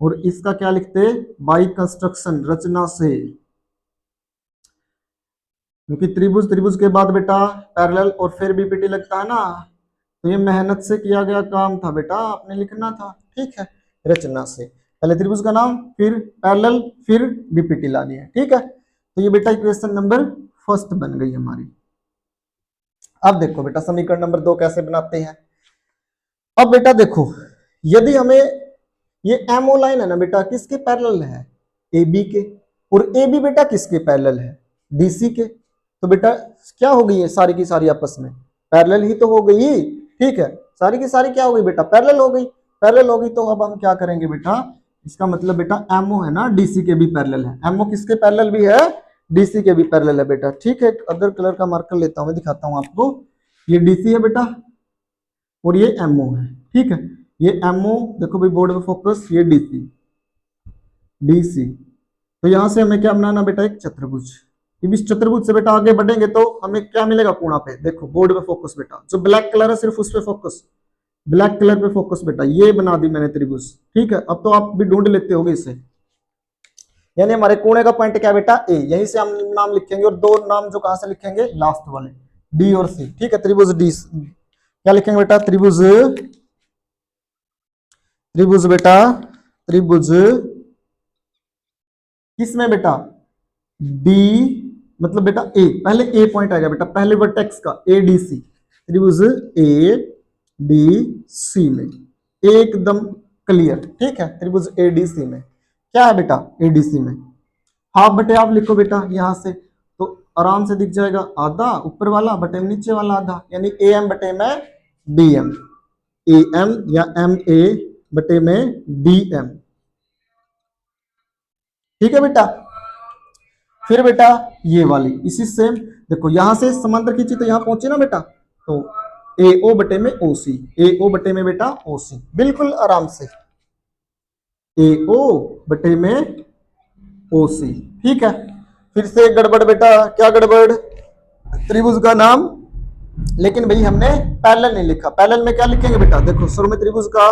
और इसका क्या लिखते, बाई कंस्ट्रक्शन, रचना से, क्योंकि त्रिभुज त्रिभुज के बाद बेटा पैरेलल और फिर बीपीटी लगता है ना, तो ये मेहनत से किया गया काम था बेटा, आपने लिखना था, ठीक है, रचना से। पहले त्रिभुज का नाम, फिर पैरेलल, फिर बीपीटी लानी है, ठीक है। तो ये बेटा इक्वेशन नंबर फर्स्ट बन गई हमारी। अब देखो बेटा समीकरण नंबर 2 कैसे बनाते हैं। अब बेटा देखो, यदि हमें ये एमओ लाइन है ना बेटा, किसके पैरेलल है, ए बी के, और ए बी बेटा किसके पैरेलल है, डीसी के। तो बेटा क्या हो गई है सारी की सारी आपस में पैरेलल ही तो हो गई, ठीक है। सारी की सारी क्या हो गई बेटा, पैरेलल हो गई। पैरेलल हो गई तो अब हम क्या करेंगे बेटा, इसका मतलब बेटा एमओ है ना डीसी के भी पैरेलल है। एमओ किसके पैरेलल भी है, डीसी के भी पैरेलल है बेटा, ठीक है। अदर कलर का मार्कर लेता हूं, मैं दिखाता हूं आपको। ये डीसी है बेटा और ये एमओ है, ठीक है। ये एमओ देखो भाई बोर्ड में फोकस, ये डीसी, डीसी। तो यहां से हमें क्या बनाना बेटा, एक चतुर्भुज। अब इस चतुर्भुज से बेटा आगे बढ़ेंगे तो हमें क्या मिलेगा कोणा पे, देखो बोर्ड पे फोकस बेटा, जो ब्लैक कलर है सिर्फ उस पे फोकस, ब्लैक कलर पे फोकस बेटा, ये बना दी मैंने त्रिभुज, ठीक है। अब तो आप भी ढूंढ लेते होगे इसे, यानी हमारे कोणे का पॉइंट क्या बेटा, ए, यहीं से हम नाम लिखेंगे, और दो नाम जो कहां से लिखेंगे, लास्ट वाले, डी और सी, ठीक है। त्रिभुज डी, क्या लिखेंगे बेटा, त्रिभुज, त्रिभुज बेटा, त्रिभुज किसमें बेटा, डी, मतलब बेटा ए, पहले ए पॉइंट आएगा बेटा, पहले वर्टेक्स का, ए डी सी, त्रिभुज ए डी सी में, एकदम क्लियर, ठीक है। त्रिभुज ए डी सी में क्या है बेटा, ए डी सी में हाफ बटे हाफ लिखो बेटा, यहां से तो आराम से दिख जाएगा, आधा ऊपर वाला बटे नीचे वाला आधा, यानी ए एम बटे में डी एम, ए एम या एम ए बटे में डी एम, ठीक है बेटा। फिर बेटा ये वाली इसी सेम, देखो यहां से समांतर खींची तो यहां पहुंचे ना बेटा, तो ए ओ बटे में ओ सी, ए ओ बटे में बेटा ओ सी, बिल्कुल आराम से ए ओ बटे में ओ सी, ठीक है। फिर से गड़बड़ बेटा, क्या गड़बड़, त्रिभुज का नाम, लेकिन भाई हमने पैरेलल नहीं लिखा। पैरेलल में क्या लिखेंगे बेटा, देखो शुरू में त्रिभुज का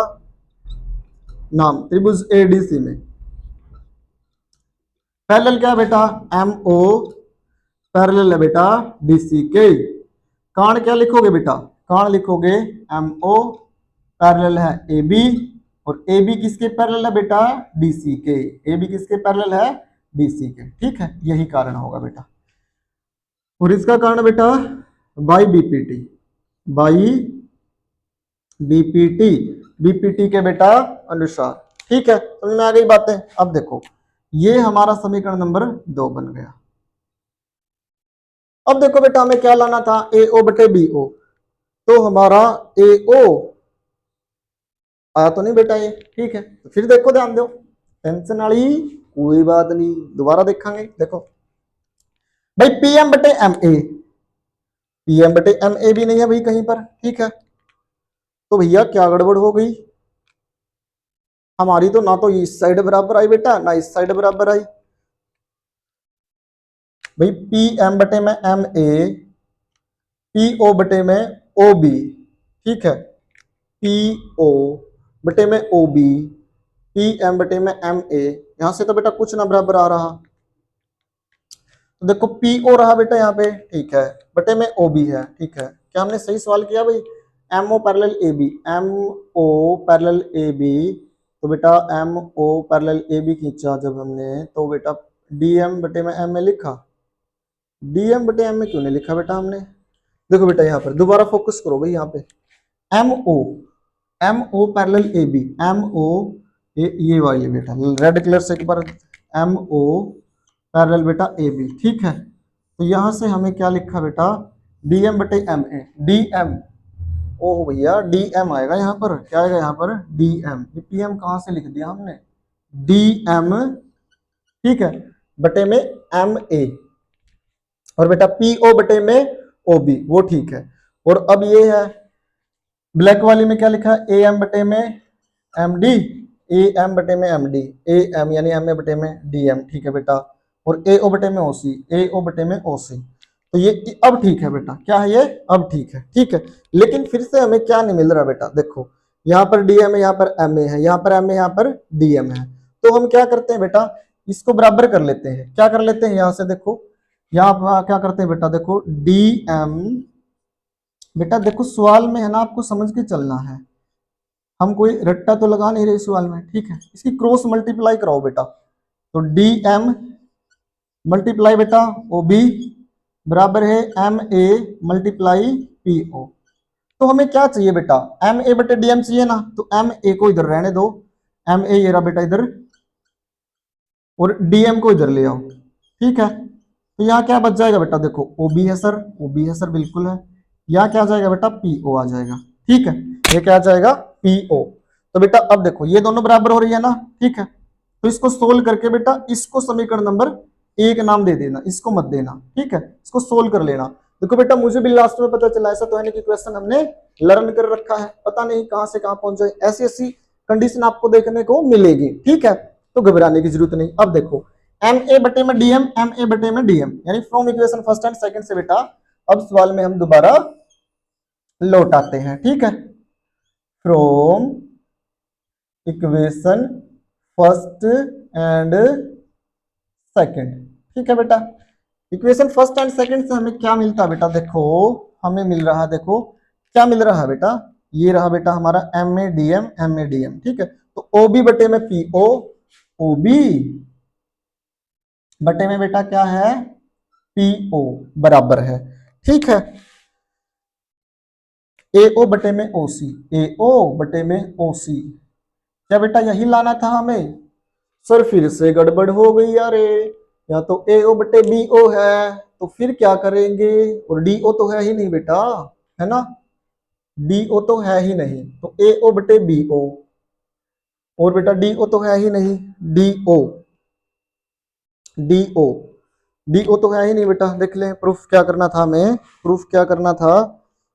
नाम, त्रिभुज एडीसी में पैरेलल क्या बेटा, एम ओ, पैरेलल है बेटा डीसी के। काण क्या लिखोगे बेटा, काण लिखोगे एम ओ, पैरेलल है ए बी, और ए बी किसके पैरेलल है बेटा, डीसी के, ए बी किसके पैरेलल है, डीसी के, ठीक है। यही कारण होगा बेटा। और इसका कारण बेटा by BPT, by BPT, BPT के बेटा अनुसार, ठीक है। समझ में आ गई बातें। अब देखो ये हमारा समीकरण नंबर 2 बन गया। अब देखो बेटा हमें क्या लाना था, ए ओ बटे बी ओ, तो हमारा ए ओ आया तो नहीं बेटा ये, ठीक है। तो फिर देखो ध्यान दो, टेंशन वाली कोई बात नहीं, दोबारा देखेंगे। देखो भाई पी एम बटे एम ए, पी एम बटे एम ए भी नहीं है भाई कहीं पर, ठीक है। तो भैया क्या गड़बड़ हो गई हमारी, तो ना तो इस साइड बराबर आई बेटा, ना इस साइड बराबर आई भाई। पी एम बटे में एम ए, पी ओ बटे में ओ बी, ठीक है। पी ओ बटे में ओ बी, पी एम बटे में एम ए, यहां से तो बेटा कुछ ना बराबर आ रहा, तो देखो पी ओ रहा बेटा यहाँ पे, ठीक है, बटे में ओ बी है, ठीक है। क्या हमने सही सवाल किया भाई, एम ओ पैरेलल ए बी, एम ओ पैरेलल ए बी, तो बेटा M O parallel A B खींचा जब हमने, तो बेटा डी एम बटे में एम ए लिखा, डी एम बटे एम में क्यों नहीं लिखा बेटा हमने। देखो बेटा यहाँ पर दोबारा फोकस करो भाई, यहाँ पे एम ओ, एम ओ पैरेलल ए बी, एम ओ ये वाली बेटा रेड कलर से एक बार, एम ओ पैरेलल बेटा ए बी, ठीक है। तो यहां से हमें क्या लिखा बेटा, डी एम बटे एम ए, डी एम, ओह भैया डी एम आएगा यहाँ पर, क्या आएगा यहाँ पर, डी एम, पी एम कहां से लिख दिया हमने, डी एम, ठीक है, बटे में एम ए, और बेटा पी ओ बटे में ओ बी, वो ठीक है। और अब ये है ब्लैक वाली में क्या लिखा है, ए एम बटे में एम डी, ए एम बटे में एम डी, ए एम यानी एम ए बटे में डी एम, ठीक है बेटा। और ए ओ बटे में ओ सी, ए ओ बटे में ओ सी, तो ये अब ठीक है बेटा, क्या है ये, अब ठीक है, ठीक है। लेकिन फिर से हमें क्या नहीं मिल रहा बेटा, देखो यहाँ पर डी एम है, यहाँ पर एम ए है, यहाँ पर एम ए, यहाँ पर डी एम है। तो हम क्या करते हैं बेटा, इसको बराबर कर लेते हैं, क्या कर लेते हैं, यहाँ से देखो, यहाँ क्या करते हैं बेटा, देखो डी एम, बेटा देखो सवाल में है ना, आपको समझ के चलना है, हम कोई रट्टा तो लगा नहीं रहे इस सवाल में, ठीक है। इसकी क्रॉस मल्टीप्लाई कराओ बेटा, तो डी एम मल्टीप्लाई बेटा ओ बी बराबर है M A multiply P O. तो हमें क्या चाहिए बेटा, एम ए बटे डी एम चाहिए ना, तो एम ए को इधर रहने दो, एम ए ये रहा बेटा इधर, और डीएम को इधर ले आओ, ठीक है। तो यहाँ क्या बच जाएगा बेटा, देखो ओ बी है सर, ओ बी है सर, बिल्कुल है। यहाँ क्या आ जाएगा बेटा, पी ओ आ जाएगा, ठीक है। ये क्या आ जाएगा, पी ओ। तो बेटा अब देखो ये दोनों बराबर हो रही है ना, ठीक है। तो इसको सोल्व करके बेटा इसको समीकरण नंबर 1 नाम दे देना, इसको मत देना, ठीक है। इसको सोल्व कर लेना। देखो बेटा मुझे भी लास्ट में पता चला, ऐसा तो है नहीं कि क्वेश्चन हमने लर्न कर रखा है, पता नहीं कहां से कहां पहुंच जाए, ऐसी ऐसी कंडीशन आपको देखने को मिलेगी, ठीक है। तो घबराने की जरूरत नहीं। अब देखो एम ए बटे में डीएम, एम ए बटे में डीएम, यानी from equation first and second से बेटा अब सवाल में हम दोबारा लौट आते हैं, ठीक है। From equation first and second, ठीक है बेटा। इक्वेशन फर्स्ट एंड सेकंड से हमें क्या मिलता है बेटा, देखो हमें मिल रहा है, देखो क्या मिल रहा है बेटा, ये रहा बेटा हमारा एम ए डी एम, ठीक है। तो ओ बी बटे में पी ओ, ओ बी बटे में बेटा क्या है, पी ओ बराबर है, ठीक है। ए ओ बटे में ओ सी, ए ओ बटे में ओ सी, क्या बेटा यही लाना था हमें। सर फिर से गड़बड़ हो गई यार, या तो ए ओ बटे बी ओ है, तो फिर क्या करेंगे, और डी ओ तो है ही नहीं बेटा, है ना, डी ओ तो है ही नहीं, तो ए ओ बटे बी ओ, और बेटा डी ओ तो है ही नहीं, D O, D O, D O तो है ही नहीं बेटा, देख ले प्रूफ क्या करना था हमें, प्रूफ क्या करना था,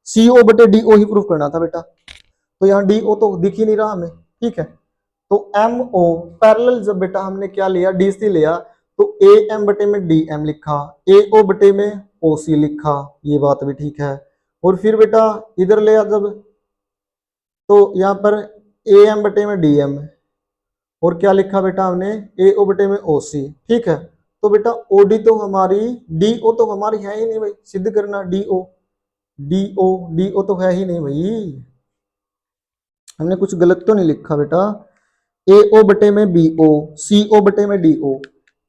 सी ओ बटे डी ओ ही प्रूफ करना था बेटा। तो यहाँ डी ओ तो दिख ही नहीं रहा हमें, ठीक है। तो एम ओ पैरेलल जब बेटा हमने क्या लिया, डी सी लिया, तो ए एम बटे में डी एम लिखा, ए ओ बटे में ओ सी लिखा, ये बात भी ठीक है। और फिर बेटा इधर लिया जब, तो यहाँ पर ए एम बटे में डी एम, और क्या लिखा बेटा हमने, ए ओ बटे में ओ सी, ठीक है। तो बेटा ओ डी तो हमारी, डी ओ तो हमारी है ही नहीं भाई, सिद्ध करना D O, D O, D O तो है ही नहीं भाई, हमने कुछ गलत तो नहीं लिखा बेटा। ए ओ बटे में बी ओ, सी ओ बटे में डी ओ,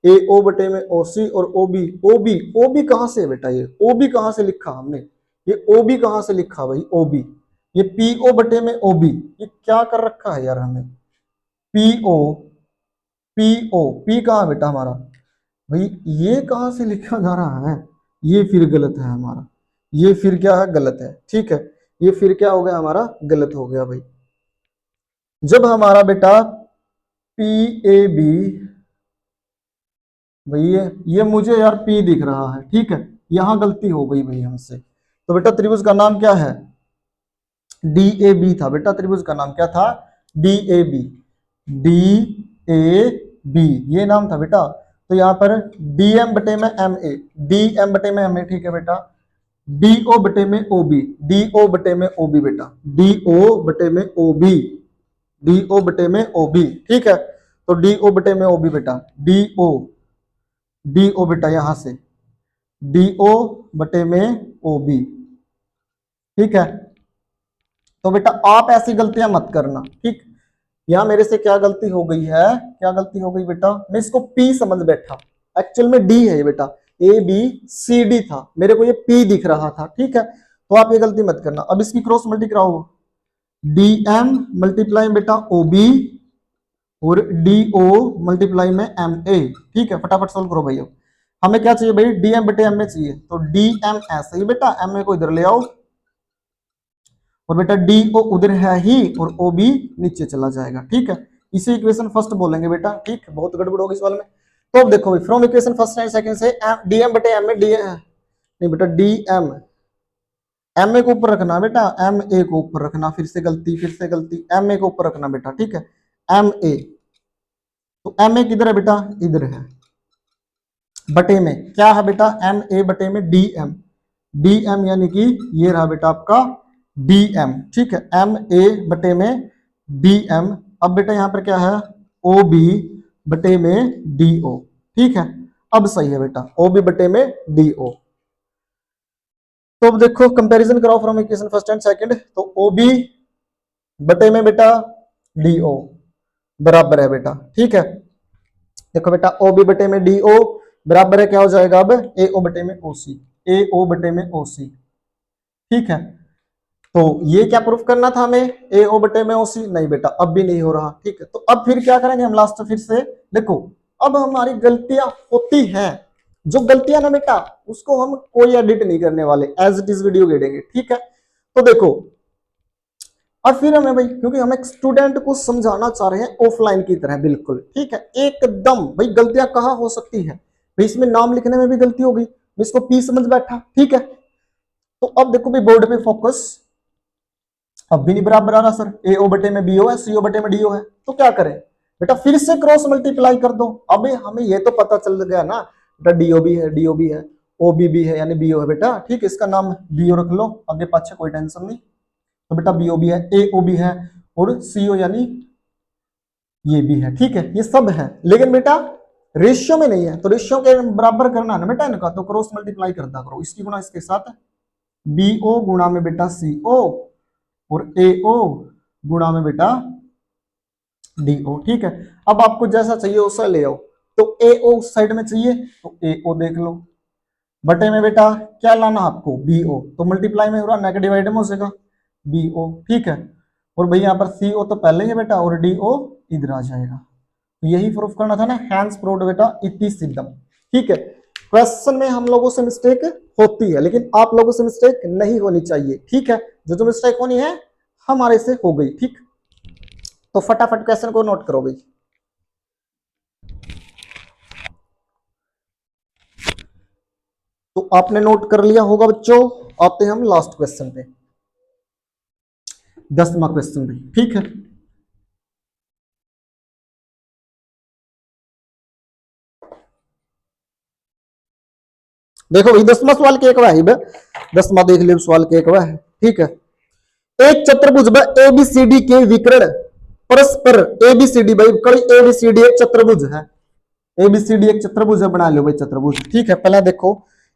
ए ओ बटे में ओ सी, और O B, O B, O B कहां से बेटा, ये ओ बी कहां से लिखा हमने, ये ओ बी कहां से लिखा भाई, ओ बी, ये पी ओ बटे में ओ बी, ये क्या कर रखा है यार हमने, P O, P O, P कहाँ बेटा हमारा भाई, ये कहां से लिखा जा रहा है, ये फिर गलत है हमारा, ये फिर क्या है, गलत है, ठीक है। ये फिर क्या हो गया हमारा, गलत हो गया भाई। जब हमारा बेटा पी ए बी, भाई ये मुझे यार पी दिख रहा है, ठीक है, यहां गलती हो गई भाई हमसे। तो बेटा त्रिभुज का नाम क्या है, डी ए बी था बेटा, त्रिभुज का नाम क्या था, D A B, D A B ये नाम था बेटा। तो यहाँ पर डी एम बटे में एम ए, डी एम बटे में एम ए, ठीक है बेटा। डी ओ बटे में ओ बी, डी ओ बटे में ओ बी बेटा, डी ओ बटे में ओ बी, डी ओ बटे में ओ बी, ठीक है। तो डी ओ बटे में ओ बी बेटा, डी ओ, डी ओ बेटा यहां से डी ओ बटे में ओ बी, ठीक है। तो बेटा आप ऐसी गलतियां मत करना, ठीक। यहां मेरे से क्या गलती हो गई है, क्या गलती हो गई बेटा, मैं इसको पी समझ बैठा, एक्चुअल में डी है ये बेटा, ए बी सी डी था, मेरे को ये पी दिख रहा था, ठीक है। तो आप ये गलती मत करना। अब इसकी क्रॉस मल्टी कराओ, डी एम मल्टीप्लाई बेटा ओ बी, और डी ओ मल्टीप्लाई में एम ए, ठीक है। फटाफट सोल्व करो भैया। हमें क्या चाहिए भाई, डी एम बटे एम ए चाहिए, तो डी एम ऐसे ही बेटा, एम ए को इधर ले आओ, और बेटा डी ओ उधर है ही, और ओ बी नीचे चला जाएगा, ठीक है। इसे इक्वेशन फर्स्ट बोलेंगे बेटा, ठीक। बहुत गड़बड़ होगी सवाल में। तो अब देखो from equation first and second से डी एम बटे एम ए, डी नहीं बेटा डी एम, एम ए को ऊपर रखना बेटा, एम ए को ऊपर रखना, फिर से गलती, फिर से गलती, एम ए को ऊपर रखना बेटा, ठीक है, एम ए। तो एम ए किधर है बेटा, इधर है, बटे में क्या है बेटा, एम ए बटे में डी एम, डी एम यानी कि ये रहा बेटा आपका डी एम, ठीक है, एम ए बटे में डी एम। अब बेटा यहां पर क्या है, ओ बी बटे में डी ओ, ठीक है। अब सही है बेटा, ओ बी बटे में डी ओ। तो अब देखो कंपैरिजन कराओ from equation first and second, तो ओ बी बटे में बेटा डी ओ बराबर है बेटा, ठीक है। देखो बेटा ओ बी बटे में डी ओ बराबर है, क्या हो जाएगा अब, ए ओ बटे में ओ सी, ए ओ बटे में ओ सी, ठीक है। तो ये क्या प्रूफ करना था हमें, ए ओ बटे में ओ सी, नहीं बेटा अब भी नहीं हो रहा, ठीक है। तो अब फिर क्या करेंगे हम लास्ट फिर से, देखो अब हमारी गलतियां होती हैं, जो गलतियां ना बेटा उसको हम कोई एडिट नहीं करने वाले, एज इट इज वीडियो गिरेंगे, ठीक है। तो देखो अब फिर हमें भाई, क्योंकि हम एक स्टूडेंट को समझाना चाह रहे हैं ऑफलाइन की तरह, बिल्कुल ठीक है, एकदम भाई गलतियां कहाँ हो सकती है भाई, इसमें नाम लिखने में भी गलती हो गई, मैं इसको पी समझ बैठा, ठीक है। तो अब देखो भाई बोर्ड पे फोकस, अब भी नहीं बराबर आ रहा सर, ए ओ बटे में बी ओ है, सी ओ बटे में डी ओ है, तो क्या करें बेटा, फिर से क्रॉस मल्टीप्लाई कर दो। अब हमें ये तो पता चल गया ना बेटा, डी ओ भी है, डी ओ भी है, ओ बी भी है, यानी बी ओ है बेटा, ठीक है, इसका नाम बी ओ रख लो, आगे पाछे कोई टेंशन नहीं। तो बेटा बी ओ भी है, ए ओ भी है, और सी ओ यानी ये भी है, ठीक है, ये सब है, लेकिन बेटा रेशियो में नहीं है, तो रेशियो के बराबर करना है ना बेटा इनका, तो क्रॉस मल्टीप्लाई करता करो, इसकी गुणा इसके साथ, बी ओ गुणा में बेटा सी ओ, और ए ओ गुणा में बेटा डी ओ, ठीक है। अब आपको जैसा चाहिए वैसा ले आओ, तो ए ओ साइड में चाहिए तो ए ओ देख लो, बटे में बेटा क्या लाना आपको, बी ओ, तो मल्टीप्लाई में हो रहा नेगेटिव आइटम हो जाएगा बी ओ, ठीक है। और भाई यहाँ पर सी ओ तो पहले ही है बेटा, और डी ओ इधर आ जाएगा, तो यही प्रूफ करना था ना, हैंस प्रूव्ड बेटा इति सिद्धम, ठीक है। क्वेश्चन में हम लोगों से मिस्टेक होती है, लेकिन आप लोगों से मिस्टेक नहीं होनी चाहिए, ठीक है, जो जो मिस्टेक होनी है हमारे से हो गई, ठीक। तो फटाफट क्वेश्चन को नोट करो भाई, तो आपने नोट कर लिया होगा बच्चों। आते हैं हम लास्ट क्वेश्चन पे, 10वां क्वेश्चन भी, ठीक है। देखो भाई 10वां सवाल के एक है, 10वां देख लियो सवाल के एक है, ठीक है। एक चतुर्भुज ए बी सी डी के विकर्ण परस्पर, ए बी सी डी भाई कड़ी ए बी सी डी एक चतुर्भुज है, ए बी सी डी एक चतुर्भुज है, बना लो भाई चतुर्भुज, ठीक है। पहला देखो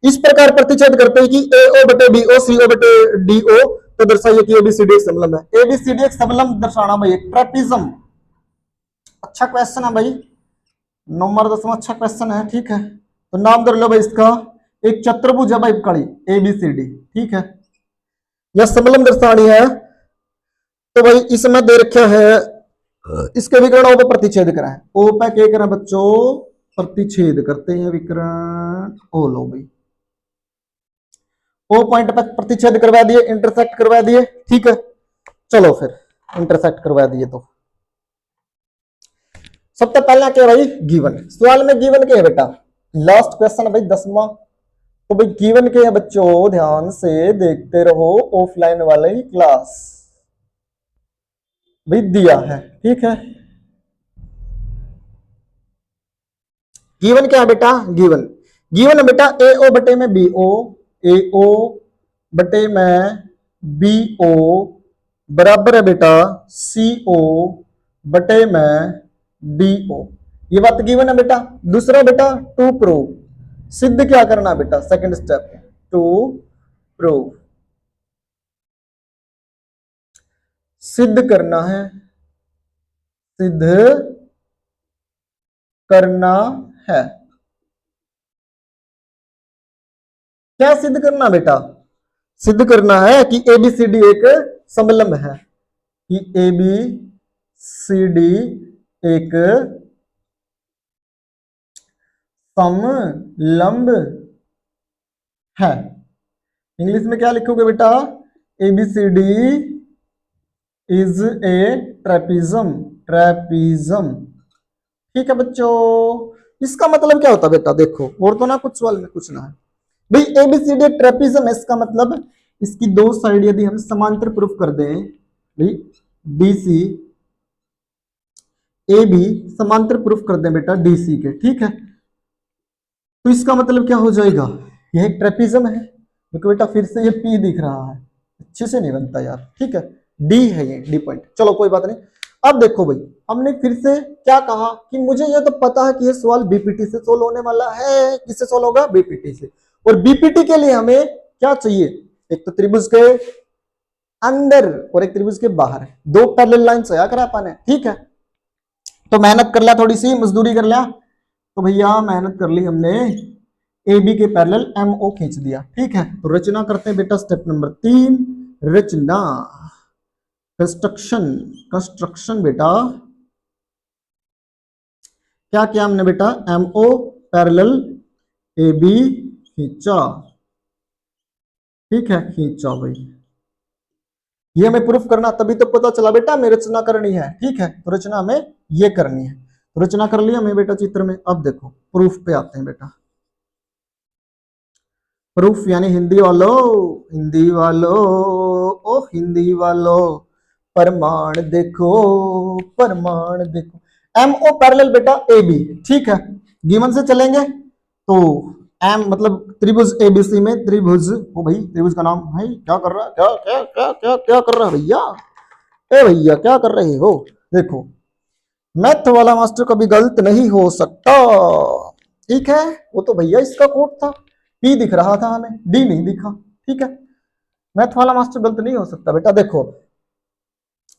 इस प्रकार प्रतिच्छेद करते हैं कि ए ओ बटे बी ओ, सी ओ बटे डी ओ, तो दर्शाइए कि ए बी सी डी एक समलंब है, ए बी सी डी एक समलंब दर्शाना भाई, एक ट्रेपिज्म, अच्छा क्वेश्चन है भाई, नंबर 10वां अच्छा क्वेश्चन है, ठीक है। तो नाम कर लो भाई इसका, एक चतुर्भुज है भाई कड़ी ए बी सी डी, ठीक है, यह समलंब दर्शानी है, तो भाई इसमें दे रखा है इसके विकर्ण ओ पे प्रतिच्छेद करा है, ओ पे क्या करें बच्चों, प्रतिच्छेद करते हैं विकर्ण ओ, लो भाई ओ पॉइंट पर प्रतिच्छेद करवा दिए, इंटरसेक्ट करवा दिए, ठीक है। चलो फिर इंटरसेक्ट करवा दिए, तो सबसे पहला क्या भाई गिवन, सवाल में गिवन क्या है बेटा, लास्ट क्वेश्चन भाई 10वां, तो भाई गिवन के है बच्चों, ध्यान से देखते रहो, ऑफलाइन वाले ही क्लास भाई दिया है, ठीक है। गिवन क्या है बेटा, गिवन गिवन है बेटा ए ओ बटे में बी ओ, ए ओ बटे में बी ओ बराबर है बेटा सी ओ बटे में डी ओ, ये बात गिवन है बेटा। दूसरा बेटा टू प्रूव, सिद्ध क्या करना बेटा, सेकंड स्टेप टू प्रूव, सिद्ध करना है, सिद्ध करना है, क्या सिद्ध करना बेटा, सिद्ध करना है कि एबीसीडी एक समलंब है, कि एबीसीडी एक समलंब है। इंग्लिश में क्या लिखोगे बेटा, ABCD is a trapezium, trapezium, ठीक है बच्चों। इसका मतलब क्या होता है बेटा, देखो और तो ना कुछ सवाल में कुछ ना है भाई, एबीसीडी एक ट्रेपिज्म है, इसका मतलब इसकी दो साइड यदि हम समांतर प्रूफ कर दें भाई, डीसी ए बी समांतर प्रूफ कर दें बेटा डीसी के, ठीक है, तो इसका मतलब क्या हो जाएगा, यह एक ट्रेपिज्म है, देखो बेटा फिर से ये पी दिख रहा है, अच्छे से नहीं बनता यार, ठीक है, डी है ये, डी पॉइंट, चलो कोई बात नहीं। अब देखो भाई हमने फिर से क्या कहा कि मुझे ये तो पता है कि ये सवाल बीपीटी से सोल्व होने वाला है, किससे सोल्व होगा, बीपीटी से, और बीपीटी के लिए हमें क्या चाहिए, एक तो त्रिभुज के अंदर और एक त्रिभुज के बाहर, दो पैरेलल लाइंस होया करा अपन ने, ठीक है। तो मेहनत कर लिया, थोड़ी सी मजदूरी कर लिया, तो भैया मेहनत कर ली हमने, ए बी के पैरेलल एम ओ खींच दिया, ठीक है। तो रचना करते हैं बेटा, स्टेप नंबर 3, रचना, कंस्ट्रक्शन, कंस्ट्रक्शन बेटा। क्या किया हमने बेटा, M O parallel A B खींचा, ठीक है, खींचा भाई। ये हमें प्रूफ करना, तभी तो पता चला बेटा हमें रचना करनी है, ठीक है। तो रचना हमें ये करनी है, तो रचना कर लिया हमें बेटा चित्र में। अब देखो प्रूफ पे आते हैं बेटा। प्रूफ यानी हिंदी वालों, हिंदी वालों, ओ हिंदी वालों, प्रमाण देखो, प्रमाण देखो। एम ओ पैरेलल बेटा ए बी, ठीक है। गिवन से चलेंगे तो एम मतलब त्रिभुज एबीसी में, त्रिभुज, ओ भाई त्रिभुज का नाम, भाई क्या कर रहा है, क्या क्या क्या क्या क्या कर रहा है भैया, ए भैया क्या कर रहे हो। देखो मैथ वाला मास्टर कभी गलत नहीं हो सकता, ठीक है। वो तो भैया इसका कोड था, पी दिख रहा था हमें, डी नहीं दिखा, ठीक है। मैथ वाला मास्टर गलत नहीं हो सकता बेटा। देखो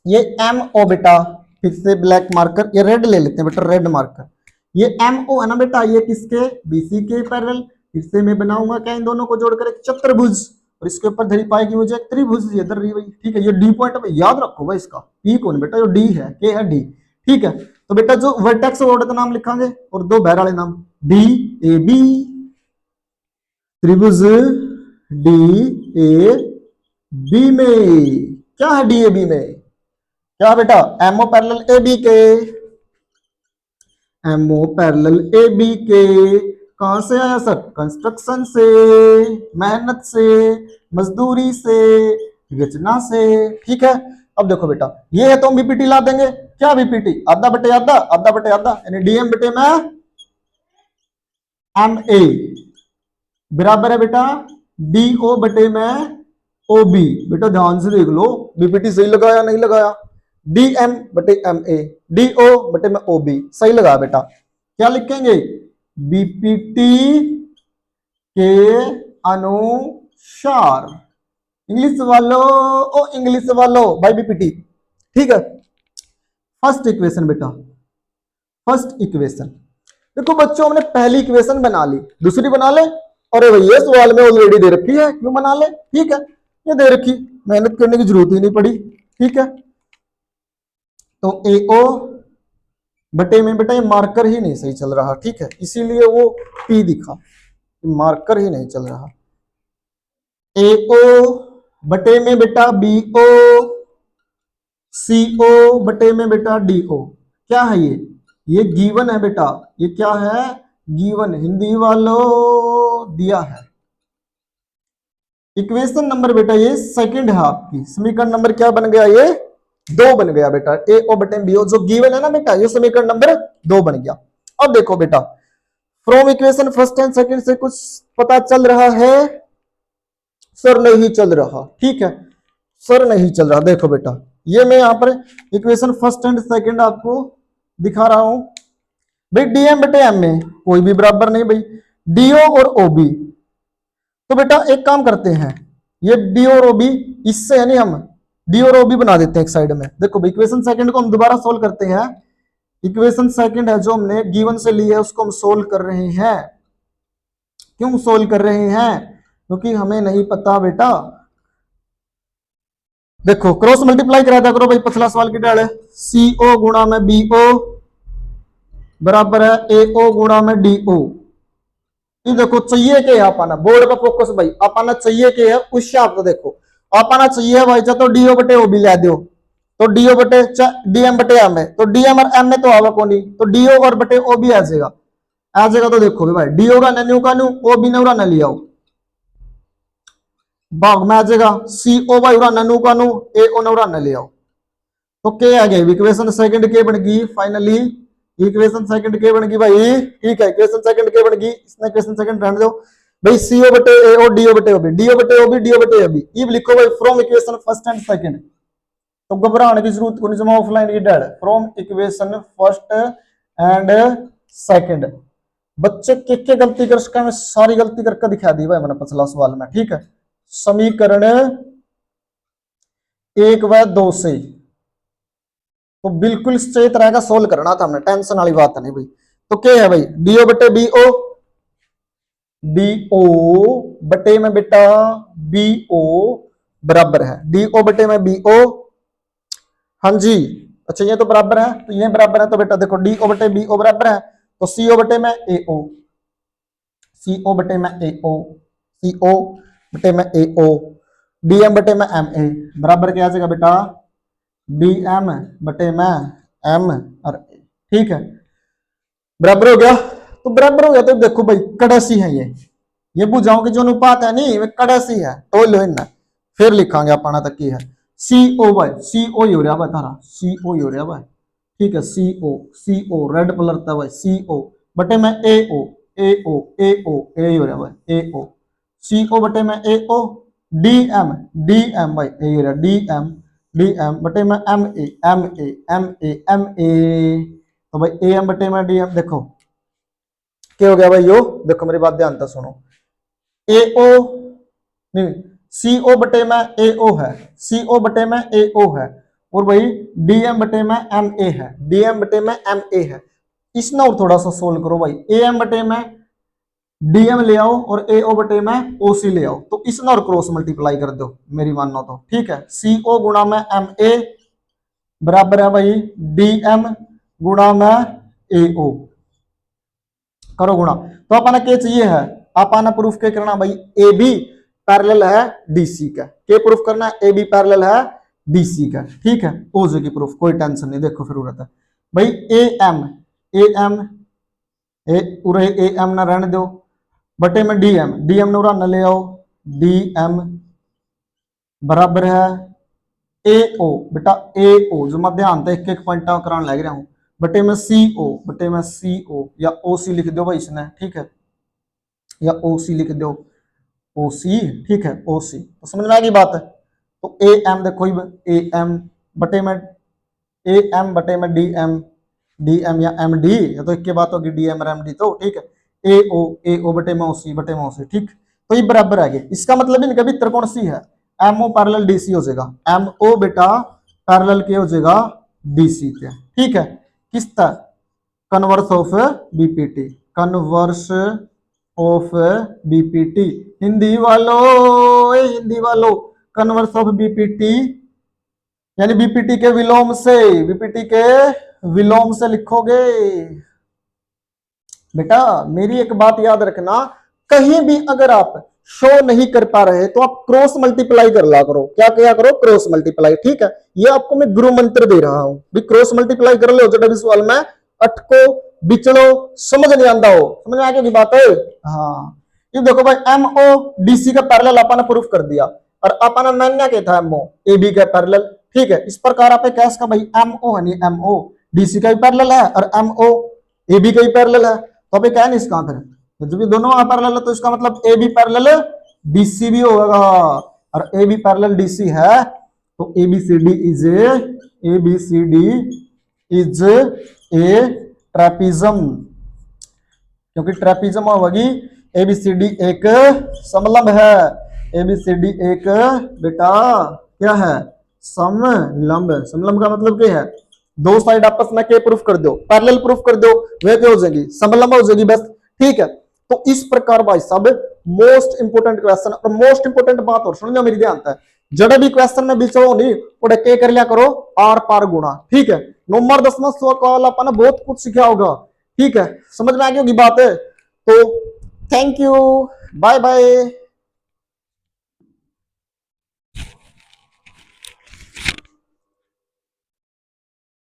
ये एम ओ बेटा, फिर से ब्लैक मार्कर, ये रेड ले लेते हैं बेटा, रेड मार्कर। ये एम ओ है ना बेटा, ये किसके, बीसी के पैरेलल। फिर से मैं बनाऊंगा क्या, इन दोनों को जोड़कर एक चतुर्भुज, और इसके ऊपर धरी पाएगी मुझे एक त्रिभुज, ये धर रही भाई, ठीक है। ये डी पॉइंट है, याद रखो भाई इसका, पी कौन बेटा, जो डी है, के है डी, ठीक है। तो बेटा जो वर्टेक्स ऑर्डर का नाम लिखांगे और दो बहर वाले नाम, डी ए बी, त्रिभुज डी ए बी में क्या है, डी ए बी में क्या बेटा, एमओ पैरेलल ए बी के, एमओ पैरेलल ए बी के। कहां से आया सर, कंस्ट्रक्शन से, मेहनत से, मजदूरी से, रचना से, ठीक है। अब देखो बेटा ये है तो हम बीपीटी ला देंगे, क्या बीपीटी, आधा बटे आधा, आधा बटे आधा, यानी डीएम बटे में एम ए बराबर है बेटा डीओ बटे में ओ बी। बेटा ध्यान से देख लो, बीपीटी सही लगाया नहीं लगाया, डीएम बटे एम ए, डीओ बटे में ओ बी, सही लगा बेटा। क्या लिखेंगे, बीपीटी के अनुसार, इंग्लिश वालों, ओ इंग्लिश वालों भाई बीपीटी, ठीक है। फर्स्ट इक्वेशन बेटा, फर्स्ट इक्वेशन, देखो बच्चों हमने पहली इक्वेशन बना ली, दूसरी बना ले, अरे भैया सवाल में ऑलरेडी दे रखी है, क्यों बना ले, ठीक है। ये दे रखी, मेहनत करने की जरूरत ही नहीं पड़ी, ठीक है। तो ए ओ बटे में बेटा ये मार्कर ही नहीं सही चल रहा, ठीक है, इसीलिए वो पी दिखा, मार्कर ही नहीं चल रहा। ए ओ बटे में बेटा बी ओ, सी ओ बटे में बेटा डी ओ, क्या है ये गिवन है बेटा, ये क्या है, गिवन, हिंदी वालों दिया है। इक्वेशन नंबर बेटा ये सेकंड है आपकी, समीकरण नंबर क्या बन गया, ये 2 बन गया बेटा, ए ओ बटे बी ओ जो गिवन है ना बेटा, ये समीकरण नंबर 2 बन गया। अब देखो बेटा from equation first and second से कुछ पता चल रहा है, सर नहीं चल रहा, ठीक है, सर नहीं चल रहा। देखो बेटा ये मैं यहां पर इक्वेशन फर्स्ट एंड सेकंड आपको दिखा रहा हूं भाई, डीएम बटे एम में कोई भी बराबर नहीं भाई, डीओ और ओबी। तो बेटा एक काम करते हैं, ये डी और ओबी, इससे यानी हम डी और ओबी बना देते हैं एक साइड में। देखो इक्वेशन सेकंड को हम दोबारा सोल्व करते हैं, इक्वेशन सेकंड है जो हमने गिवन से ली है उसको हम सोल्व कर रहे हैं। क्यों सोल्व कर रहे हैं, क्योंकि हमें नहीं पता बेटा। देखो क्रॉस मल्टीप्लाई करा था करो भाई, पिछला सवाल की डाल है, सी ओ गुणा में बी ओ बराबर है ए ओ गुणा में डी ओ। ये देखो चाहिए के अपना बोर्ड पर फोकस भाई, अपना चाहिए के है उस हिसाब से देखो, अपना चाहिए भाई चाहे तो डीओ बटे ओ भी ला दो, तो डीओ बटे डीएम बटे एम है, तो डीएम और एम में तो आवा कौन, तो डीओ और बटे ओ भी आ जाएगा, आ जाएगा। तो देखो भाई डीओ का न्यू का न्यू, ओ बी ने न लिया भाग में आ जाएगा, सी ओ भाई उरा नू का नू, ए ओ ने न ले आओ, तो के आ गया इक्वेशन सेकंड के बन गई फाइनली, इक्वेशन सेकंड के बन गई भाई, ठीक है, इक्वेशन सेकंड के बन गई, इसने इक्वेशन सेकंड रहने दो भाई, सीओ बटे ए ओ डीओ बटे ओ बी, डीओ बटे ओ बी, डीओ बटे ओ बी, ये लिखो भाई from equation first and second. तो घबराने की जरूरत को नहीं, जमा ऑफलाइन की dead from equation first and second. बच्चे के गलती कर सका, मैं सारी गलती करके दिखा दी भाई मैंने पिछला सवाल में, ठीक है। समीकरण 1 व 2 से, तो बिल्कुल स्ट्रेट रहेगा, सोल्व करना था हमने, टेंशन वाली बात नहीं भाई। तो क्या है भाई, डीओ बटे बीओ, डीओ बटे में बेटा बीओ बराबर है डीओ बटे में बीओ, हाँ जी। अच्छा ये तो बराबर है, तो ये बराबर है, तो बेटा देखो डीओ बटे बीओ बराबर है, तो सीओ बटे में एओ, सीओ बटे में एओ, सीओ बटे में एओ, डीएम बटे में एम ए बराबर क्या आ जाएगा बेटा, डीएम बटे में एम और ए, ठीक है, बराबर हो गया। तो बराबर हो गया, तो देखो भाई कड़सी है ये बुझाओ कि जो अनुपात है नहीं वे कड़सी है, तो लो इन फिर लिखांगे अपना तक की है सीओ भाई, सीओ ही हो रहा भाई तारा, सीओ ही हो रहा भाई, ठीक है, सीओ, सीओ रेड पलटता भाई, सीओ बटे में एओ, एओ एओ ए हो रहा भाई, एओ सीओ बटे में एओ, डीएम, डीएम भाई ए हो रहा, डीएम, डीएम बटे में M A, M A, M A, M A, तो भाई एम बटे में डीएम, देखो क्या हो गया भाई, यो देखो मेरी बात ध्यान से सुनो, एओ नहीं, सीओ बटे में एओ है, सीओ बटे में एओ है, और भाई डीएम बटे में एम ए है, डीएम बटे में एम ए है, इसना और थोड़ा सा सोल्व करो भाई, एएम बटे में डीएम ले आओ और एओ बटे में ओसी ले आओ, तो इसना और क्रॉस मल्टीप्लाई कर दो मेरी मानो तो, ठीक है, सीओ गुणा में एम ए बराबर है भाई डीएम गुणा में एओ, करो गुणा। तो अपना क्या चाहिए है, अपना प्रूफ क्या करना भाई, ए बी पैरेलल है डीसी का, क्या प्रूफ करना है, ए बी पैरेलल है डीसी का, ठीक है, हो जाएगी प्रूफ, कोई टेंशन नहीं। देखो फिर रहता है भाई ए एम, ए एम ए उरे ए एम ना रहने दो, बटे में डीएम, डीएम ने उरा न ले आओ, डीएम बराबर है एओ, बेटा एओ जो मैं ध्यान से एक एक पॉइंट कराने लग रहा हूं, बटे में सीओ, बटे में सीओ या ओसी लिख दो भाई इसने, ठीक है, या ओसी लिख दो, ओसी, ठीक है, ओसी, तो समझ में आ गई बात है। तो ए एम देखो ए एम बटे में ए एम बटे में डी एम, डी एम या एम डी, या तो एक की बात होगी डी एम और एम डी, तो ठीक है, ए ओ बटे में ओसी, बटे में ओसी, ठीक, तो ये बराबर आ गया, इसका मतलब इनका भी त्रिकोण सी है, एम ओ पैरेलल डीसी हो जाएगा, एम ओ बेटा पैरेलल के हो जाएगा डीसी के, ठीक है, किस तरह, converse of BPT, converse of BPT, Hindi वालों, हिंदी वालों, कन्वर्स ऑफ बीपीटी यानी बीपीटी के विलोम से, बीपीटी के विलोम से लिखोगे बेटा। मेरी एक बात याद रखना, कहीं भी अगर आप शो नहीं कर पा रहे तो आप क्रॉस मल्टीप्लाई कर ला करो, क्या क्या करो, क्रॉस मल्टीप्लाई, ठीक है, ये आपको मैं गुरु मंत्र दे रहा हूं भी, क्रॉस मल्टीप्लाई कर लो, जब भी सवाल में अटको बिचड़ो समझ नहीं आता हो, समझ में आ गई बात है। हाँ ये देखो भाई एम ओ डीसी का पैरेलल अपन प्रूफ कर दिया, और अपन मानना क्या था, एम ओ ए बी का पैरेलल, ठीक है, इस प्रकार आप कैस का भाई एम ओ है नहीं, एम ओ डीसी का भी पैरेलल है और एम ओ ए बी का भी पैरेलल है, तो अभी क्या है इसका, फिर जब ये दोनों पैरेलल है तो इसका मतलब ए बी पैरेलल डीसी भी होगा, और ए बी पैरेलल डीसी है तो A B C D is A B C D is a trapezium, क्योंकि ट्रेपिज्म होगी, ए बी सी डी एक समलंब है, ए बी सी डी एक बेटा क्या है, समलंब, समलंब का मतलब क्या है, दो साइड आपस में क्या प्रूफ कर दो, पैरेलल प्रूफ कर दो, वे क्या हो जाएगी, समलंब हो जाएगी बस, ठीक है। तो इस प्रकार भाई सब मोस्ट इंपोर्टेंट क्वेश्चन, और मोस्ट इंपोर्टेंट बात और सुन लो मेरी ध्यान है, जड़ भी क्वेश्चन में बिचड़ो नहीं और क्या कर लिया करो, आर पार गुणा, ठीक है, नंबर 10 सवाल अपन बहुत कुछ सीखा होगा, ठीक है, समझ में आ गई होगी बात है। तो थैंक यू, बाय बाय।